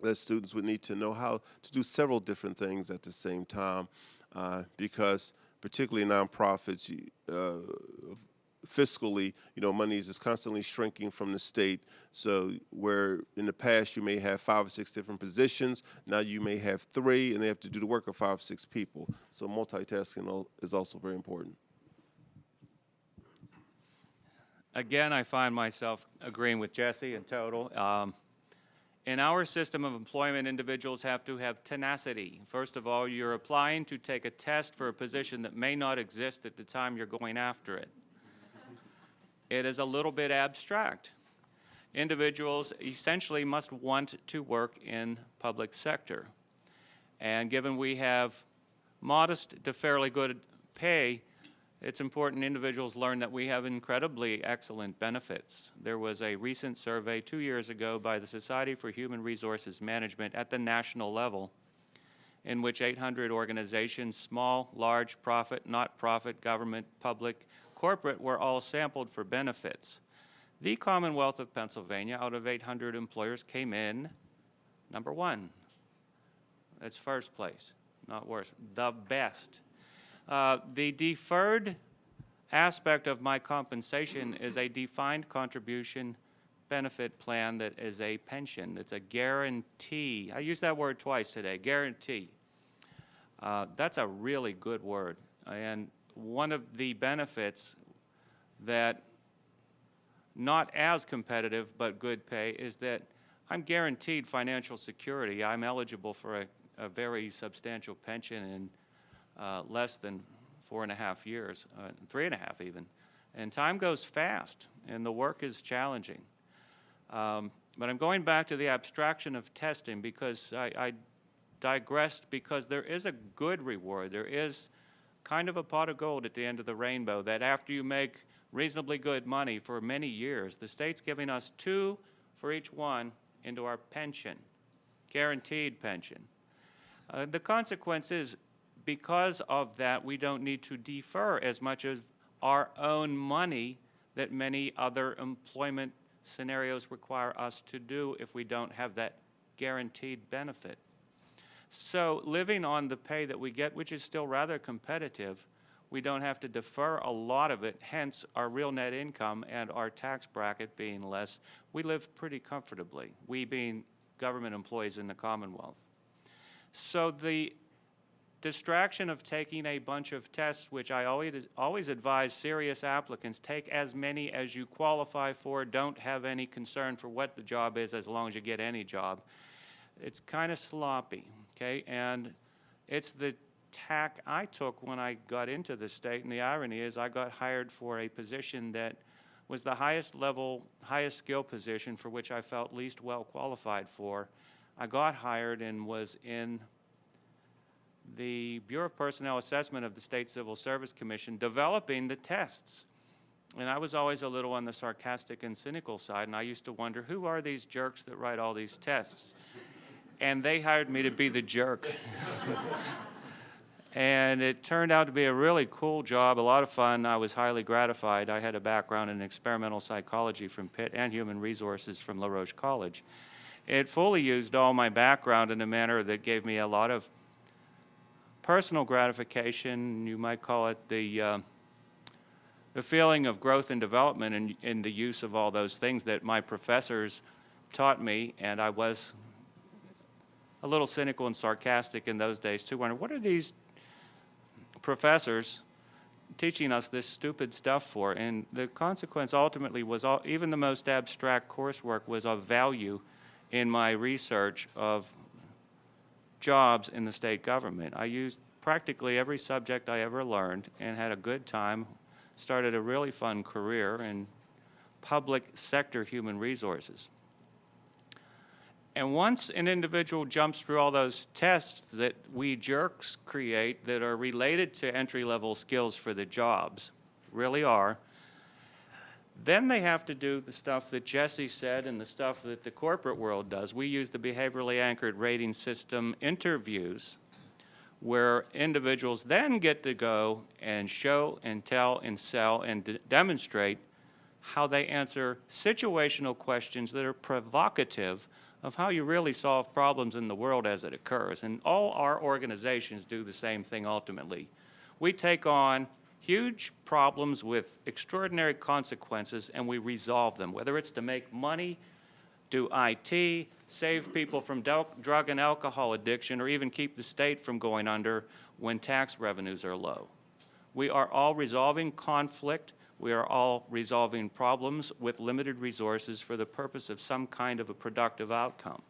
That students would need to know how to do several different things at the same time because particularly nonprofits, fiscally, money is just constantly shrinking from the state. So where in the past you may have 5 or 6 different positions, now you may have 3 and they have to do the work of 5 or 6 people. So multitasking is also very important. Again, I find myself agreeing with Jesse in total. In our system of employment, individuals have to have tenacity. First of all, you're applying to take a test for a position that may not exist at the time you're going after it. It is a little bit abstract. Individuals essentially must want to work in public sector. And given we have modest to fairly good pay, it's important individuals learn that we have incredibly excellent benefits. There was a recent survey 2 years ago by the Society for Human Resources Management at the national level in which 800 organizations, small, large, profit, not profit, government, public, corporate, were all sampled for benefits. The Commonwealth of Pennsylvania, out of 800 employers, came in number 1. That's first place, not worse, the best. The deferred aspect of my compensation is a defined contribution benefit plan that is a pension. It's a guarantee. I used that word twice today, guarantee. That's a really good word. And one of the benefits that not as competitive but good pay is that I'm guaranteed financial security. I'm eligible for a very substantial pension in less than 4.5 years, 3.5 even. And time goes fast, and the work is challenging. But I'm going back to the abstraction of testing because I digressed because there is a good reward. There is kind of a pot of gold at the end of the rainbow that after you make reasonably good money for many years, the state's giving us 2 for each one into our pension, guaranteed pension. The consequence is because of that, we don't need to defer as much of our own money that many other employment scenarios require us to do if we don't have that guaranteed benefit. So living on the pay that we get, which is still rather competitive, we don't have to defer a lot of it, hence our real net income and our tax bracket being less. We live pretty comfortably, we being government employees in the Commonwealth. So the distraction of taking a bunch of tests, which I always advise serious applicants, take as many as you qualify for, don't have any concern for what the job is as long as you get any job. It's kind of sloppy, okay? And it's the tack I took when I got into the state, and the irony is I got hired for a position that was the highest level, highest skill position for which I felt least well qualified for. I got hired and was in the Bureau of Personnel Assessment of the State Civil Service Commission developing the tests. And I was always a little on the sarcastic and cynical side, and I used to wonder, who are these jerks that write all these tests? And they hired me to be the jerk. And it turned out to be a really cool job, a lot of fun. I was highly gratified. I had a background in experimental psychology from Pitt and human resources from La Roche College. It fully used all my background in a manner that gave me a lot of personal gratification. You might call it the the feeling of growth and development in the use of all those things that my professors taught me, and I was a little cynical and sarcastic in those days too, wondering, what are these professors teaching us this stupid stuff for? And the consequence ultimately was even the most abstract coursework was of value in my research of jobs in the state government. I used practically every subject I ever learned and had a good time, started a really fun career in public sector human resources. And once an individual jumps through all those tests that we jerks create that are related to entry-level skills for the jobs, really are, then they have to do the stuff that Jesse said and the stuff that the corporate world does. We use the behaviorally anchored rating system interviews, where individuals then get to go and show and tell and sell and demonstrate how they answer situational questions that are provocative of how you really solve problems in the world as it occurs. And all our organizations do the same thing ultimately. We take on huge problems with extraordinary consequences and we resolve them, whether it's to make money, do IT, save people from drug and alcohol addiction, or even keep the state from going under when tax revenues are low. We are all resolving conflict. We are all resolving problems with limited resources for the purpose of some kind of a productive outcome.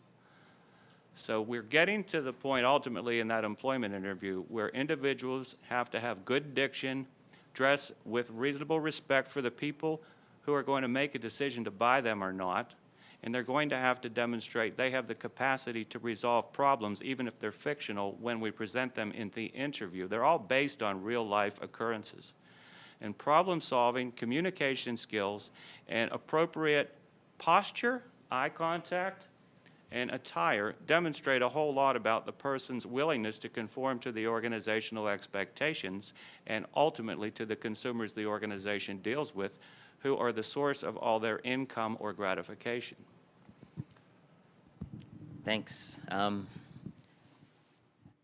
So we're getting to the point ultimately in that employment interview where individuals have to have good diction, dress with reasonable respect for the people who are going to make a decision to buy them or not, and they're going to have to demonstrate they have the capacity to resolve problems, even if they're fictional, when we present them in the interview. They're all based on real-life occurrences. And problem-solving, communication skills, and appropriate posture, eye contact, and attire demonstrate a whole lot about the person's willingness to conform to the organizational expectations and ultimately to the consumers the organization deals with, who are the source of all their income or gratification. Thanks.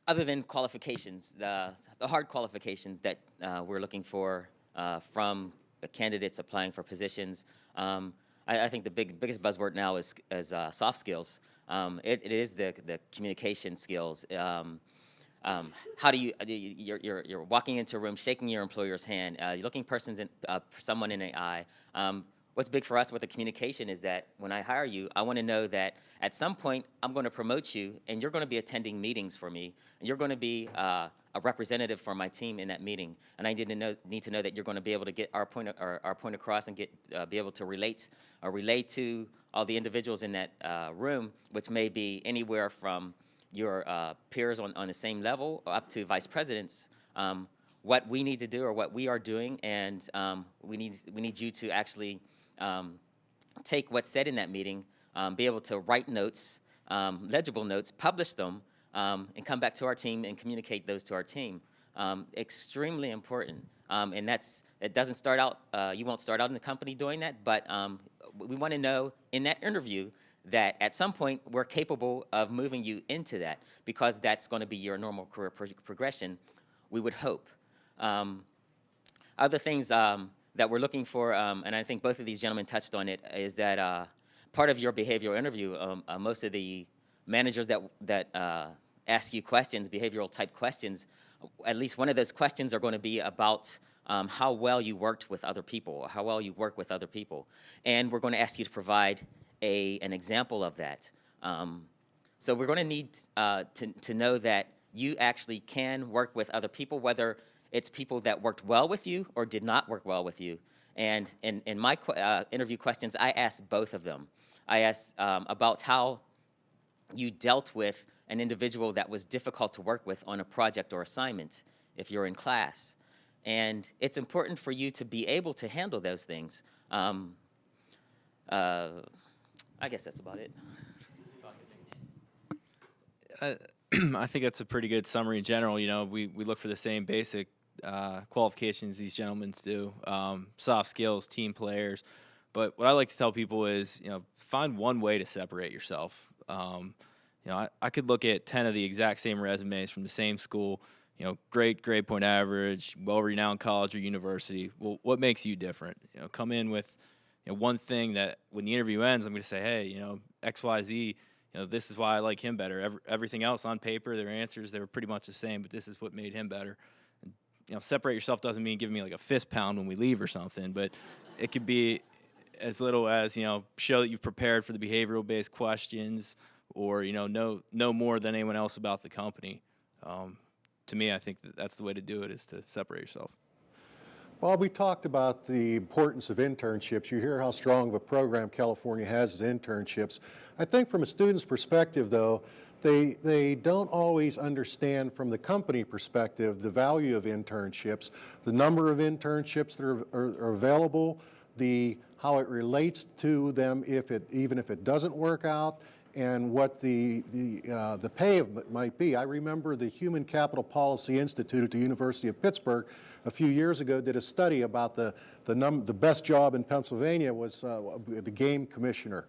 Other than qualifications, the hard qualifications that we're looking for from candidates applying for positions, I think the biggest buzzword now is soft skills. It is the communication skills. How do you're walking into a room, shaking your employer's hand, you're looking someone in the eye. What's big for us with the communication is that when I hire you, I want to know that at some point I'm going to promote you, and you're going to be attending meetings for me, and you're going to be a representative for my team in that meeting. And I need to know that you're going to be able to get our point across and be able to relate to all the individuals in that room, which may be anywhere from your peers on the same level up to vice presidents. What we need to do or what we are doing, and we need you to actually take what's said in that meeting, be able to write notes, legible notes, publish them, and come back to our team and communicate those to our team. Extremely important. And it doesn't start out, you won't start out in the company doing that, but we want to know in that interview that at some point we're capable of moving you into that, because that's going to be your normal career progression, we would hope. Other things that we're looking for, and I think both of these gentlemen touched on it, is that part of your behavioral interview, most of the managers that ask you questions, behavioral type questions, at least one of those questions are going to be about how well you worked with other people, or how well you work with other people. And we're going to ask you to provide an example of that. So we're going to need to know that you actually can work with other people, whether it's people that worked well with you or did not work well with you. And in my interview questions, I asked both of them. I asked about how you dealt with an individual that was difficult to work with on a project or assignment if you're in class. And it's important for you to be able to handle those things. I guess that's about it. I think that's a pretty good summary in general. You know, we look for the same basic qualifications these gentlemen do, soft skills, team players. But what I like to tell people is, you know, find one way to separate yourself. You know, I could look at 10 of the exact same resumes from the same school. great grade point average, well-renowned college or university. Well, what makes you different? Come in with one thing that when the interview ends, I'm going to say, hey, X, Y, Z. This is why I like him better. Everything else on paper, their answers, they were pretty much the same, but this is what made him better. And, separate yourself doesn't mean giving me like a fist pound when we leave or something, but it could be as little as, show that you've prepared for the behavioral-based questions or, know more than anyone else about the company. To me, I think that's the way to do it, is to separate yourself. Well, we talked about the importance of internships. You hear how strong of a program California has as internships. I think from a student's perspective, though, they don't always understand from the company perspective the value of internships, the number of internships that are available, how it relates to them even if it doesn't work out, and what the pay of it might be. I remember the Human Capital Policy Institute at the University of Pittsburgh a few years ago did a study about the best job in Pennsylvania was the game commissioner,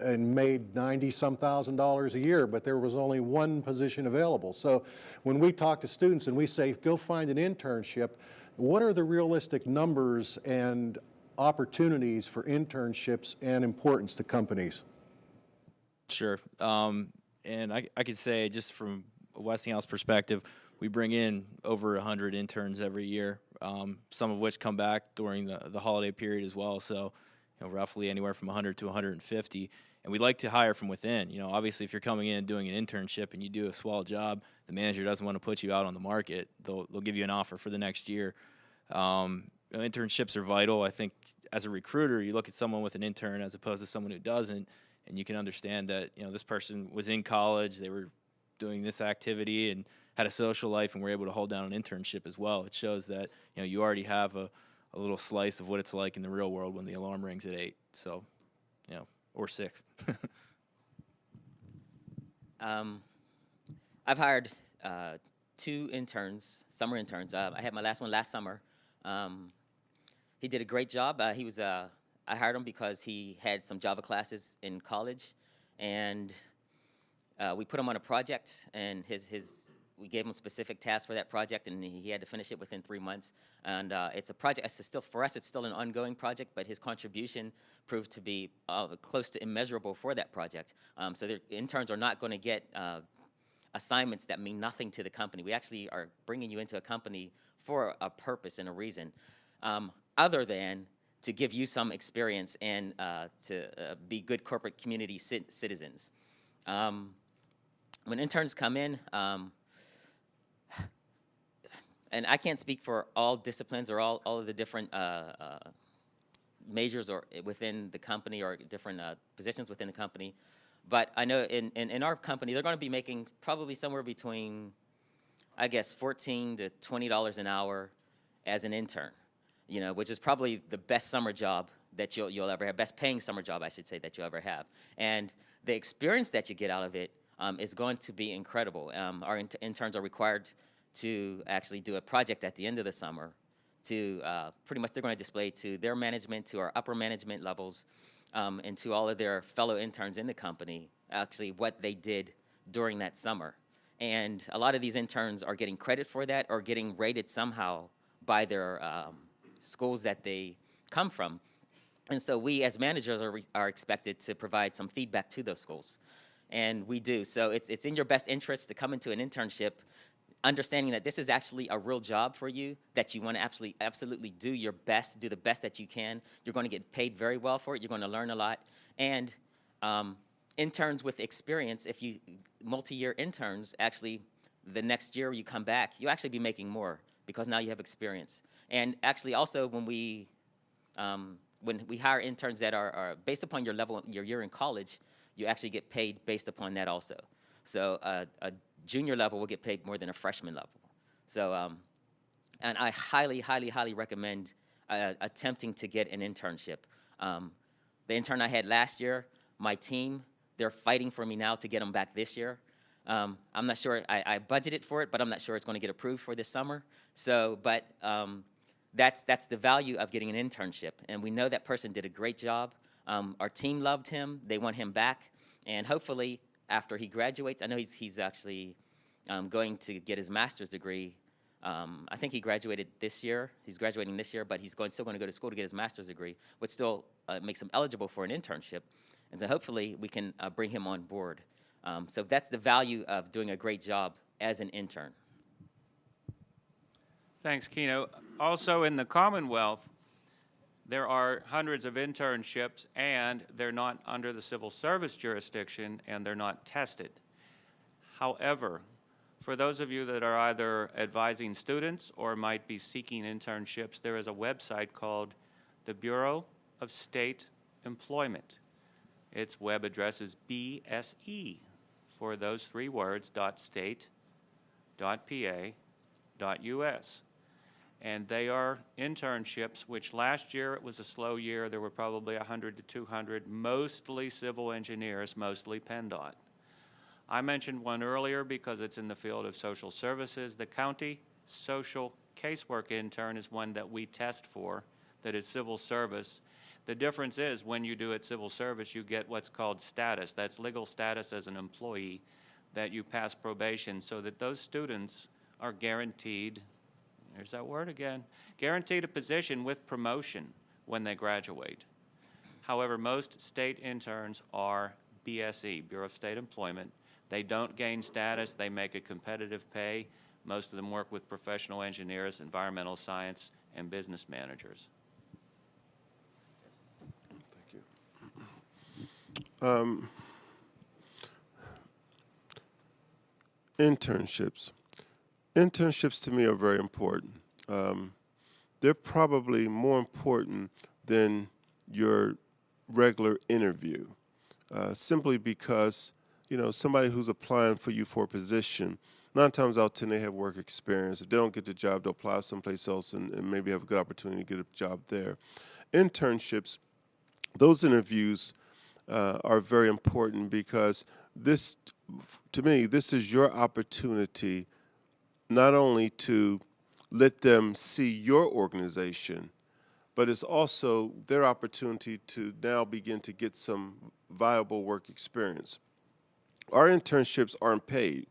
and made $90-some thousand a year, but there was only one position available. So when we talk to students and we say, go find an internship, what are the realistic numbers and opportunities for internships and importance to companies? Sure. And I could say, just from a Westinghouse perspective, we bring in over 100 interns every year, some of which come back during the holiday period as well. So, roughly anywhere from 100 to 150. And we like to hire from within. Obviously, if you're coming in and doing an internship and you do a swell job, the manager doesn't want to put you out on the market. They'll give you an offer for the next year. Internships are vital. I think as a recruiter, you look at someone with an intern as opposed to someone who doesn't, and you can understand that, this person was in college, they were doing this activity and had a social life, and were able to hold down an internship as well. It shows that, you already have a little slice of what it's like in the real world when the alarm rings at 8. So, or 6. I've hired 2 interns, summer interns. I had my last one last summer. He did a great job. I hired him because he had some Java classes in college, and we put him on a project, and we gave him specific tasks for that project, and he had to finish it within 3 months. And it's a project. For us, it's still an ongoing project, but his contribution proved to be close to immeasurable for that project. So the interns are not going to get assignments that mean nothing to the company. We actually are bringing you into a company for a purpose and a reason, other than to give you some experience and to be good corporate community citizens. When interns come in, and I can't speak for all disciplines or all of the different majors or within the company or different positions within the company, but I know in our company, they're going to be making probably somewhere between, I guess, $14 to $20 an hour as an intern, which is probably the best summer job that you'll ever have, best paying summer job, I should say, that you'll ever have. And the experience that you get out of it is going to be incredible. Our interns are required to actually do a project at the end of the summer to pretty much they're going to display to their management, to our upper management levels, and to all of their fellow interns in the company, actually what they did during that summer. And a lot of these interns are getting credit for that or getting rated somehow by their schools that they come from. And so we as managers are expected to provide some feedback to those schools. And we do. So it's in your best interest to come into an internship understanding that this is actually a real job for you, that you want to absolutely do your best, do the best that you can. You're going to get paid very well for it. You're going to learn a lot. And interns with experience, if you multi-year interns, actually the next year you come back, you'll actually be making more because now you have experience. And actually also when we hire interns that are based upon your level, your year in college, you actually get paid based upon that also. So a junior level will get paid more than a freshman level. So, and I highly, highly, highly recommend attempting to get an internship. The intern I had last year, my team, they're fighting for me now to get them back this year. I'm not sure, I budgeted for it, but I'm not sure it's going to get approved for this summer. So, but that's the value of getting an internship. And we know that person did a great job. Our team loved him. They want him back. And hopefully, after he graduates, I know he's actually going to get his master's degree. I think he graduated this year. He's graduating this year, but he's still going to go to school to get his master's degree, which still makes him eligible for an internship. And so hopefully we can bring him on board. So that's the value of doing a great job as an intern. Thanks, Keno. Also in the Commonwealth, there are hundreds of internships, and they're not under the civil service jurisdiction, and they're not tested. However, for those of you that are either advising students or might be seeking internships, there is a website called the Bureau of State Employment. Its web address is BSE, for those 3 words, .state.pa.us. And they are internships, which last year it was a slow year. There were probably 100 to 200, mostly civil engineers, mostly PennDOT. I mentioned one earlier because it's in the field of social services. The county social casework intern is one that we test for, that is civil service. The difference is when you do it civil service, you get what's called status. That's legal status as an employee, that you pass probation, so that those students are guaranteed, there's that word again, guaranteed a position with promotion when they graduate. However, most state interns are BSE, Bureau of State Employment. They don't gain status, they make a competitive pay. Most of them work with professional engineers, environmental science, and business managers. Thank you. Internships. Internships to me are very important. They're probably more important than your regular interview, simply because, you know, somebody who's applying for you for a position, 9 times out of 10 they have work experience. If they don't get the job, they'll apply someplace else and maybe have a good opportunity to get a job there. Internships, those interviews are very important because this, to me, this is your opportunity not only to let them see your organization, but it's also their opportunity to now begin to get some viable work experience. Our internships aren't paid,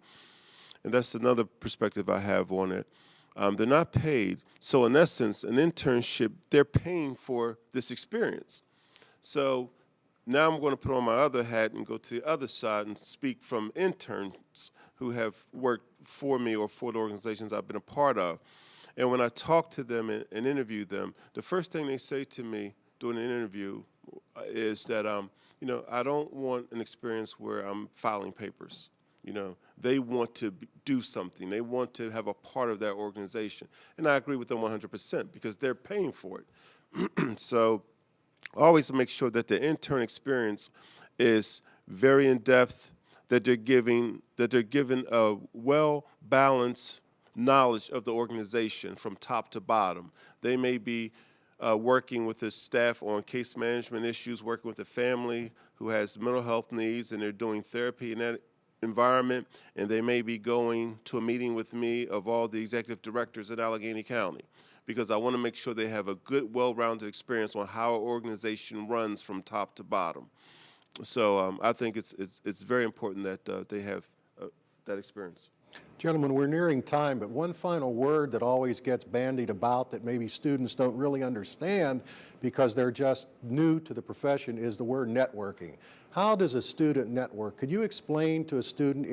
and that's another perspective I have on it. They're not paid, so in essence, an internship, they're paying for this experience. So now I'm going to put on my other hat and go to the other side and speak from interns who have worked for me or for the organizations I've been a part of. And when I talk to them and interview them, the first thing they say to me during an interview is that, you know, I don't want an experience where I'm filing papers. You know, they want to do something. They want to have a part of that organization. And I agree with them 100% because they're paying for it. So always make sure that the intern experience is very in-depth, that they're given a well-balanced knowledge of the organization from top to bottom. They may be working with the staff on case management issues, working with a family who has mental health needs, and they're doing therapy in that environment, and they may be going to a meeting with me of all the executive directors at Allegheny County, because I want to make sure they have a good, well-rounded experience on how an organization runs from top to bottom. So I think it's very important that they have that experience. Gentlemen, we're nearing time, but one final word that always gets bandied about that maybe students don't really understand because they're just new to the profession is the word networking. How does a student network? Could you explain to a student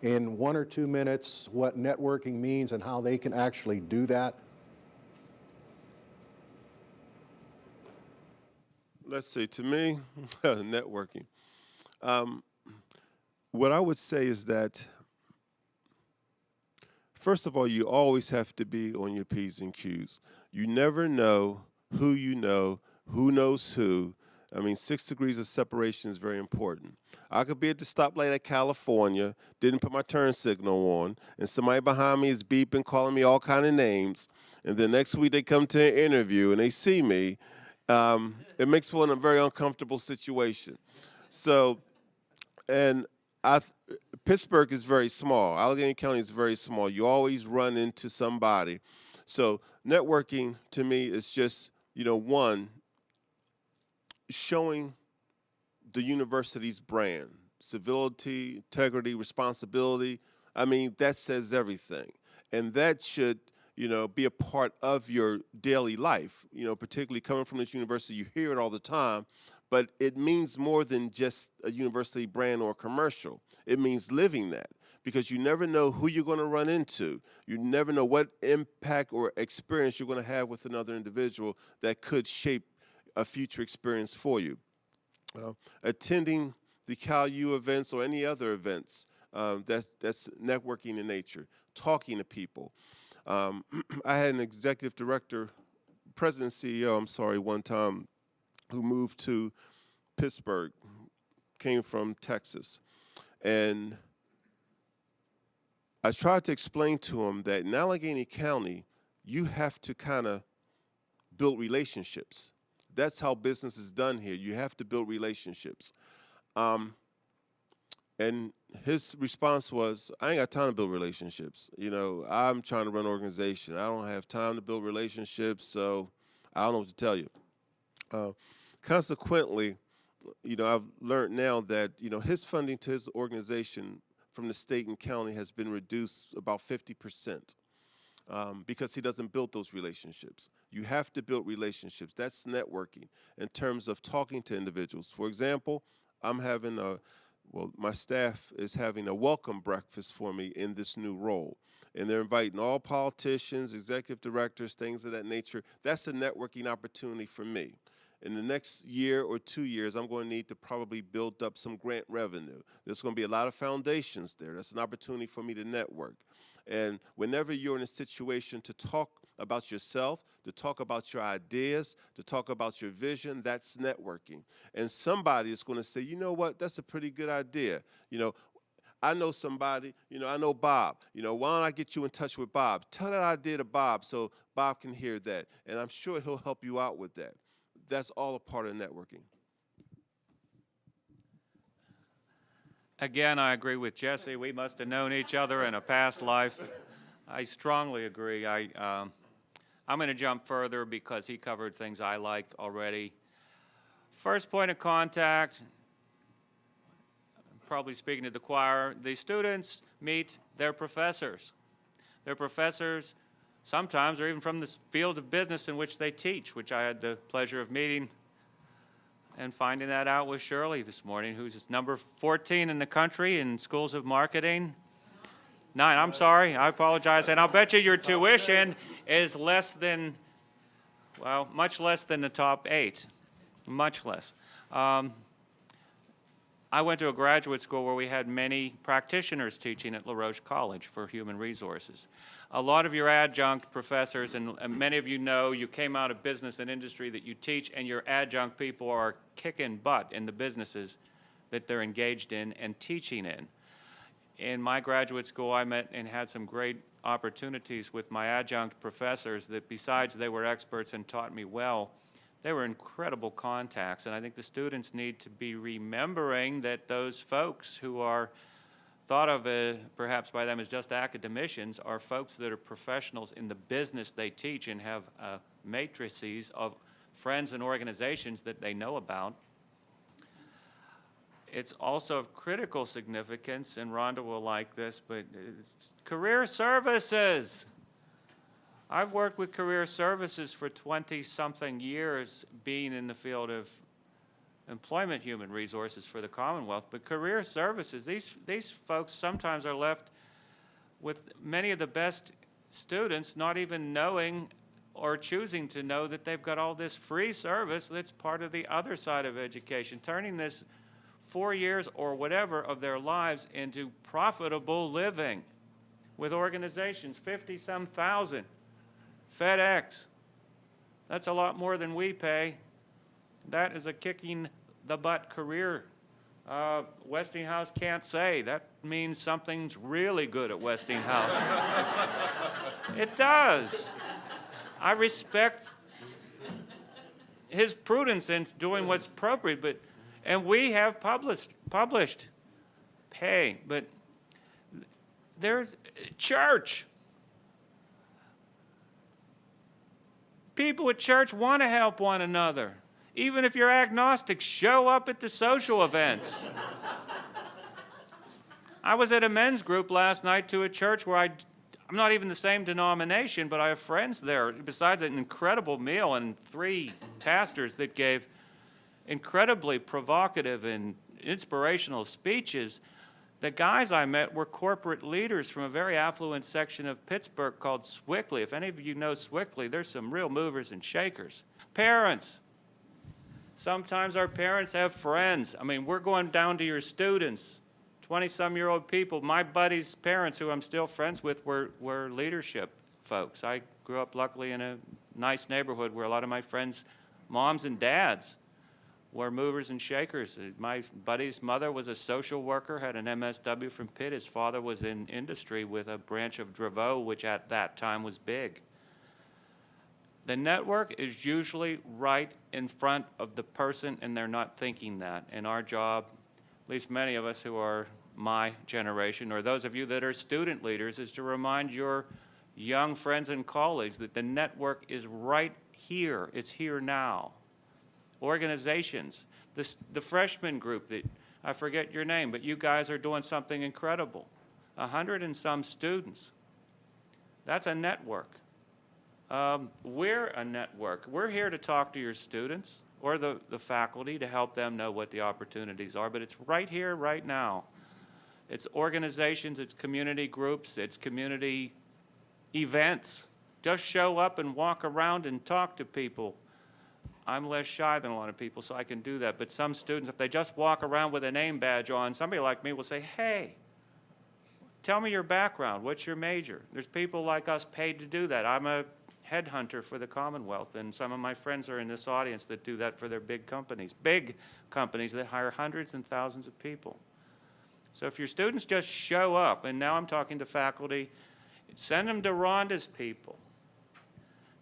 in 1 or 2 minutes what networking means and how they can actually do that? Let's see, to me, networking. What I would say is that, first of all, you always have to be on your P's and Q's. You never know, who knows who. I mean, 6 degrees of separation is very important. I could be at the stoplight at California, didn't put my turn signal on, and somebody behind me is beeping, calling me all kind of names, and then next week they come to an interview and they see me. It makes for a very uncomfortable situation. So, and Pittsburgh is very small. Allegheny County is very small. You always run into somebody. So networking to me is just, one, showing the university's brand, civility, integrity, responsibility. I mean, that says everything. And that should, be a part of your daily life, particularly coming from this university. You hear it all the time, but it means more than just a university brand or commercial. It means living that, because you never know who you're going to run into. You never know what impact or experience you're going to have with another individual that could shape a future experience for you. Attending the Cal U events or any other events, that's networking in nature, talking to people. I had an executive director, president, CEO, one time, who moved to Pittsburgh, came from Texas. And I tried to explain to him that in Allegheny County, you have to kind of build relationships. That's how business is done here. You have to build relationships. And his response was, I ain't got time to build relationships. I'm trying to run an organization. I don't have time to build relationships, so I don't know what to tell you. Consequently, I've learned now that, his funding to his organization from the state and county has been reduced about 50%. Because he doesn't build those relationships. You have to build relationships. That's networking in terms of talking to individuals. For example, my staff is having a welcome breakfast for me in this new role. And they're inviting all politicians, executive directors, things of that nature. That's a networking opportunity for me. In the next year or 2 years, I'm going to need to probably build up some grant revenue. There's going to be a lot of foundations there. That's an opportunity for me to network. And whenever you're in a situation to talk about yourself, to talk about your ideas, to talk about your vision, that's networking. And somebody is going to say, you know what, that's a pretty good idea. I know somebody, I know Bob. Why don't I get you in touch with Bob? Tell that idea to Bob so Bob can hear that. And I'm sure he'll help you out with that. That's all a part of networking. Again, I agree with Jesse. We must have known each other in a past life. I strongly agree. I'm going to jump further because he covered things I like already. First point of contact, probably speaking to the choir, the students meet their professors. Their professors sometimes are even from the field of business in which they teach, which I had the pleasure of meeting and finding that out with Shirley this morning, who's number 14 in the country in schools of marketing. 9, I'm sorry, I apologize. And I'll bet you your tuition is less than, well, much less than the top 8, much less. I went to a graduate school where we had many practitioners teaching at La Roche College for Human Resources. A lot of your adjunct professors, and many of you know, you came out of business and industry that you teach, and your adjunct people are kicking butt in the businesses that they're engaged in and teaching in. In my graduate school, I met and had some great opportunities with my adjunct professors that, besides they were experts and taught me well, they were incredible contacts. And I think the students need to be remembering that those folks who are thought of perhaps by them as just academicians are folks that are professionals in the business they teach and have matrices of friends and organizations that they know about. It's also of critical significance, and Rhonda will like this, but career services. I've worked with career services for 20-something years, being in the field of employment human resources for the Commonwealth, but career services, these folks sometimes are left with many of the best students not even knowing or choosing to know that they've got all this free service that's part of the other side of education, turning this 4 years or whatever of their lives into profitable living with organizations, 50-some thousand. FedEx, that's a lot more than we pay. That is a kicking the butt career. Westinghouse can't say. That means something's really good at Westinghouse. It does. I respect his prudence in doing what's appropriate, and we have published pay, but there's church. People at church want to help one another. Even if you're agnostic, show up at the social events. I was at a men's group last night to a church where I'm not even the same denomination, but I have friends there. Besides an incredible meal and 3 pastors that gave incredibly provocative and inspirational speeches, the guys I met were corporate leaders from a very affluent section of Pittsburgh called Swickley. If any of you know Swickley, there's some real movers and shakers. Parents. Sometimes our parents have friends. I mean, we're going down to your students, 20-some-year-old people. My buddies' parents, who I'm still friends with, were leadership folks. I grew up, luckily, in a nice neighborhood where a lot of my friends' moms and dads were movers and shakers. My buddy's mother was a social worker, had an MSW from Pitt. His father was in industry with a branch of Draveau, which at that time was big. The network is usually right in front of the person, and they're not thinking that. And our job, at least many of us who are my generation, or those of you that are student leaders, is to remind your young friends and colleagues that the network is right here. It's here now. Organizations, the freshman group that, I forget your name, but you guys are doing something incredible. 100 and some students. That's a network. We're a network. We're here to talk to your students or the faculty to help them know what the opportunities are, but it's right here, right now. It's organizations, it's community groups, it's community events. Just show up and walk around and talk to people. I'm less shy than a lot of people, so I can do that. But some students, if they just walk around with a name badge on, somebody like me will say, hey, tell me your background. What's your major? There's people like us paid to do that. I'm a headhunter for the Commonwealth, and some of my friends are in this audience that do that for their big companies that hire hundreds and thousands of people. So if your students just show up, and now I'm talking to faculty, send them to Rhonda's people.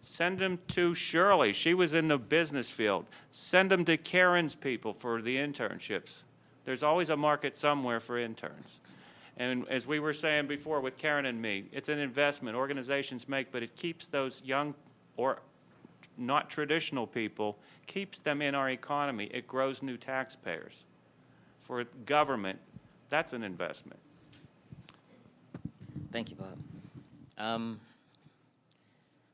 Send them to Shirley. She was in the business field. Send them to Karen's people for the internships. There's always a market somewhere for interns. And as we were saying before with Karen and me, it's an investment organizations make, but it keeps those young or not traditional people, keeps them in our economy. It grows new taxpayers. For government, that's an investment. Thank you, Bob.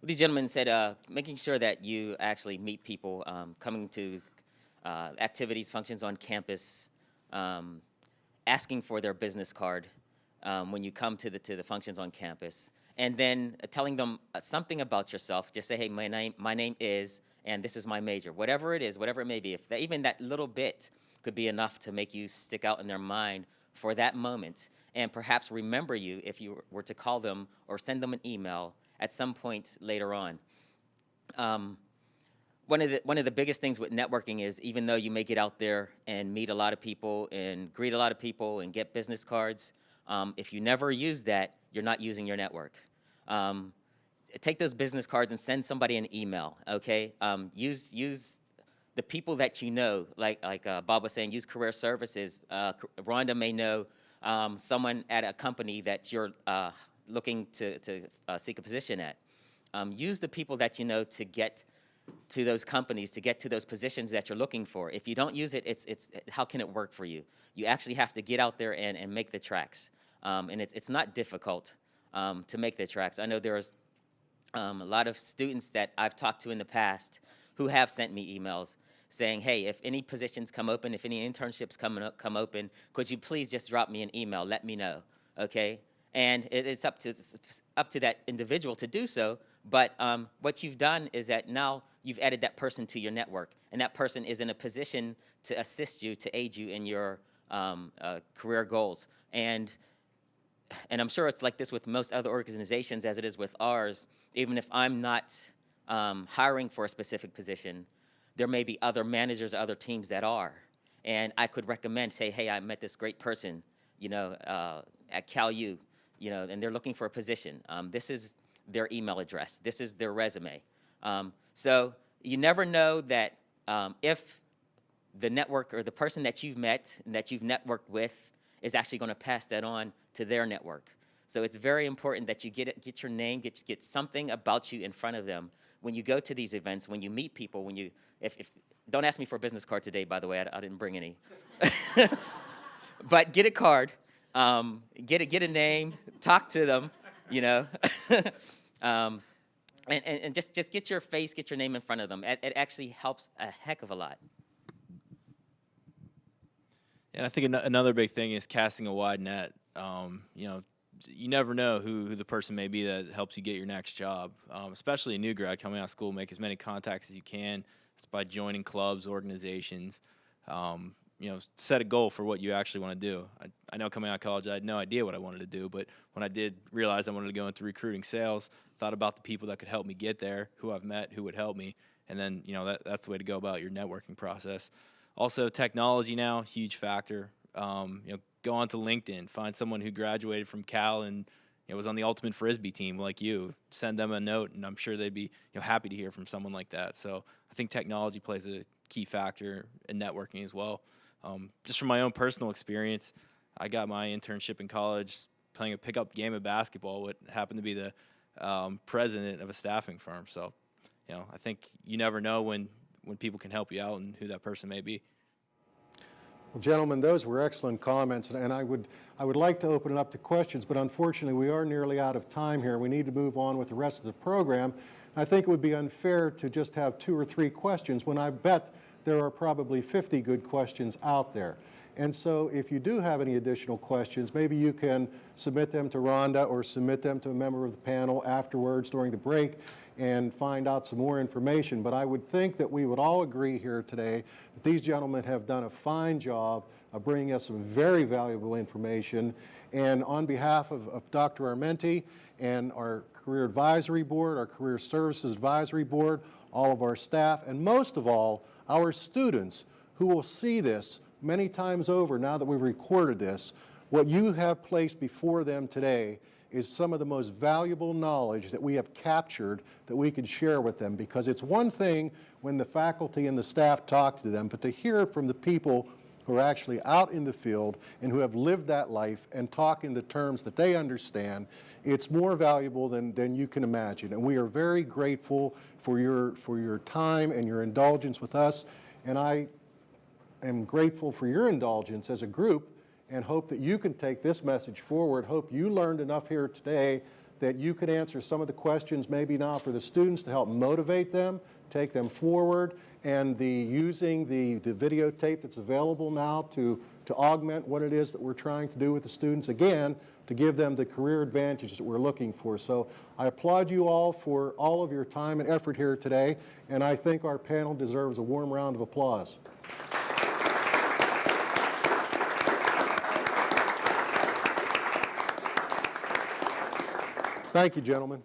These gentlemen said making sure that you actually meet people, coming to activities, functions on campus, asking for their business card when you come to the functions on campus, and then telling them something about yourself. Just say, hey, my name is, and this is my major. Whatever it is, whatever it may be, if even that little bit could be enough to make you stick out in their mind for that moment, and perhaps remember you if you were to call them or send them an email at some point later on. One of the biggest things with networking is, even though you may get out there and meet a lot of people and greet a lot of people and get business cards, if you never use that, you're not using your network. Take those business cards and send somebody an email, okay? Use the people that you know, like Bob was saying, use career services. Rhonda may know someone at a company that you're looking to seek a position at. Use the people that you know to get to those companies, to get to those positions that you're looking for. If you don't use it, it's how can it work for you? You actually have to get out there and make the tracks. And it's not difficult to make the tracks. I know there's a lot of students that I've talked to in the past who have sent me emails saying, hey, if any positions come open, if any internships come open, could you please just drop me an email, let me know, okay? And it's up to that individual to do so, but what you've done is that now you've added that person to your network, and that person is in a position to assist you, to aid you in your career goals. And I'm sure it's like this with most other organizations as it is with ours. Even if I'm not hiring for a specific position, there may be other managers or other teams that are. And I could recommend, say, hey, I met this great person, you know, at CalU, you know, and they're looking for a position. This is their email address. This is their resume. So you never know that if the network or the person that you've met and that you've networked with is actually going to pass that on to their network. So it's very important that you get your name, get something about you in front of them when you go to these events, when you meet people, when you, if don't ask me for a business card today, by the way, I didn't bring any. But get a card, Get a name, talk to them, you know, and just get your face, get your name in front of them. It actually helps a heck of a lot. And I think another big thing is casting a wide net. You know, you never know who the person may be that helps you get your next job. Especially a new grad coming out of school, make as many contacts as you can. It's by joining clubs, organizations. You know, set a goal for what you actually want to do. I know coming out of college, I had no idea what I wanted to do, but when I did realize I wanted to go into recruiting sales, thought about the people that could help me get there, who I've met, who would help me, and then, you know, that's the way to go about your networking process. Also, technology now, huge factor. You know, go onto LinkedIn, find someone who graduated from Cal and, you know, was on the ultimate Frisbee team like you. Send them a note, and I'm sure they'd be, you know, happy to hear from someone like that. So I think technology plays a key factor in networking as well. Just from my own personal experience, I got my internship in college playing a pickup game of basketball, what happened to be the president of a staffing firm. So, you know, I think you never know when people can help you out and who that person may be. Well, gentlemen, those were excellent comments, and I would like to open it up to questions, but unfortunately we are nearly out of time here. We need to move on with the rest of the program. I think it would be unfair to just have 2 or 3 questions when I bet there are probably 50 good questions out there. And so if you do have any additional questions, maybe you can submit them to Rhonda or submit them to a member of the panel afterwards during the break and find out some more information. But I would think that we would all agree here today that these gentlemen have done a fine job of bringing us some very valuable information. And on behalf of Dr. Armenti and our Career Advisory Board, our Career Services Advisory Board, all of our staff, and most of all, our students who will see this many times over now that we've recorded this, what you have placed before them today is some of the most valuable knowledge that we have captured that we can share with them, because it's one thing when the faculty and the staff talk to them, but to hear it from the people who are actually out in the field and who have lived that life and talk in the terms that they understand, it's more valuable than you can imagine. And we are very grateful for your time and your indulgence with us. And I am grateful for your indulgence as a group and hope that you can take this message forward. Hope you learned enough here today that you can answer some of the questions maybe now for the students to help motivate them, take them forward, and using the videotape that's available now to augment what it is that we're trying to do with the students, again, to give them the career advantages that we're looking for. So I applaud you all for all of your time and effort here today, and I think our panel deserves a warm round of applause. Thank you, gentlemen.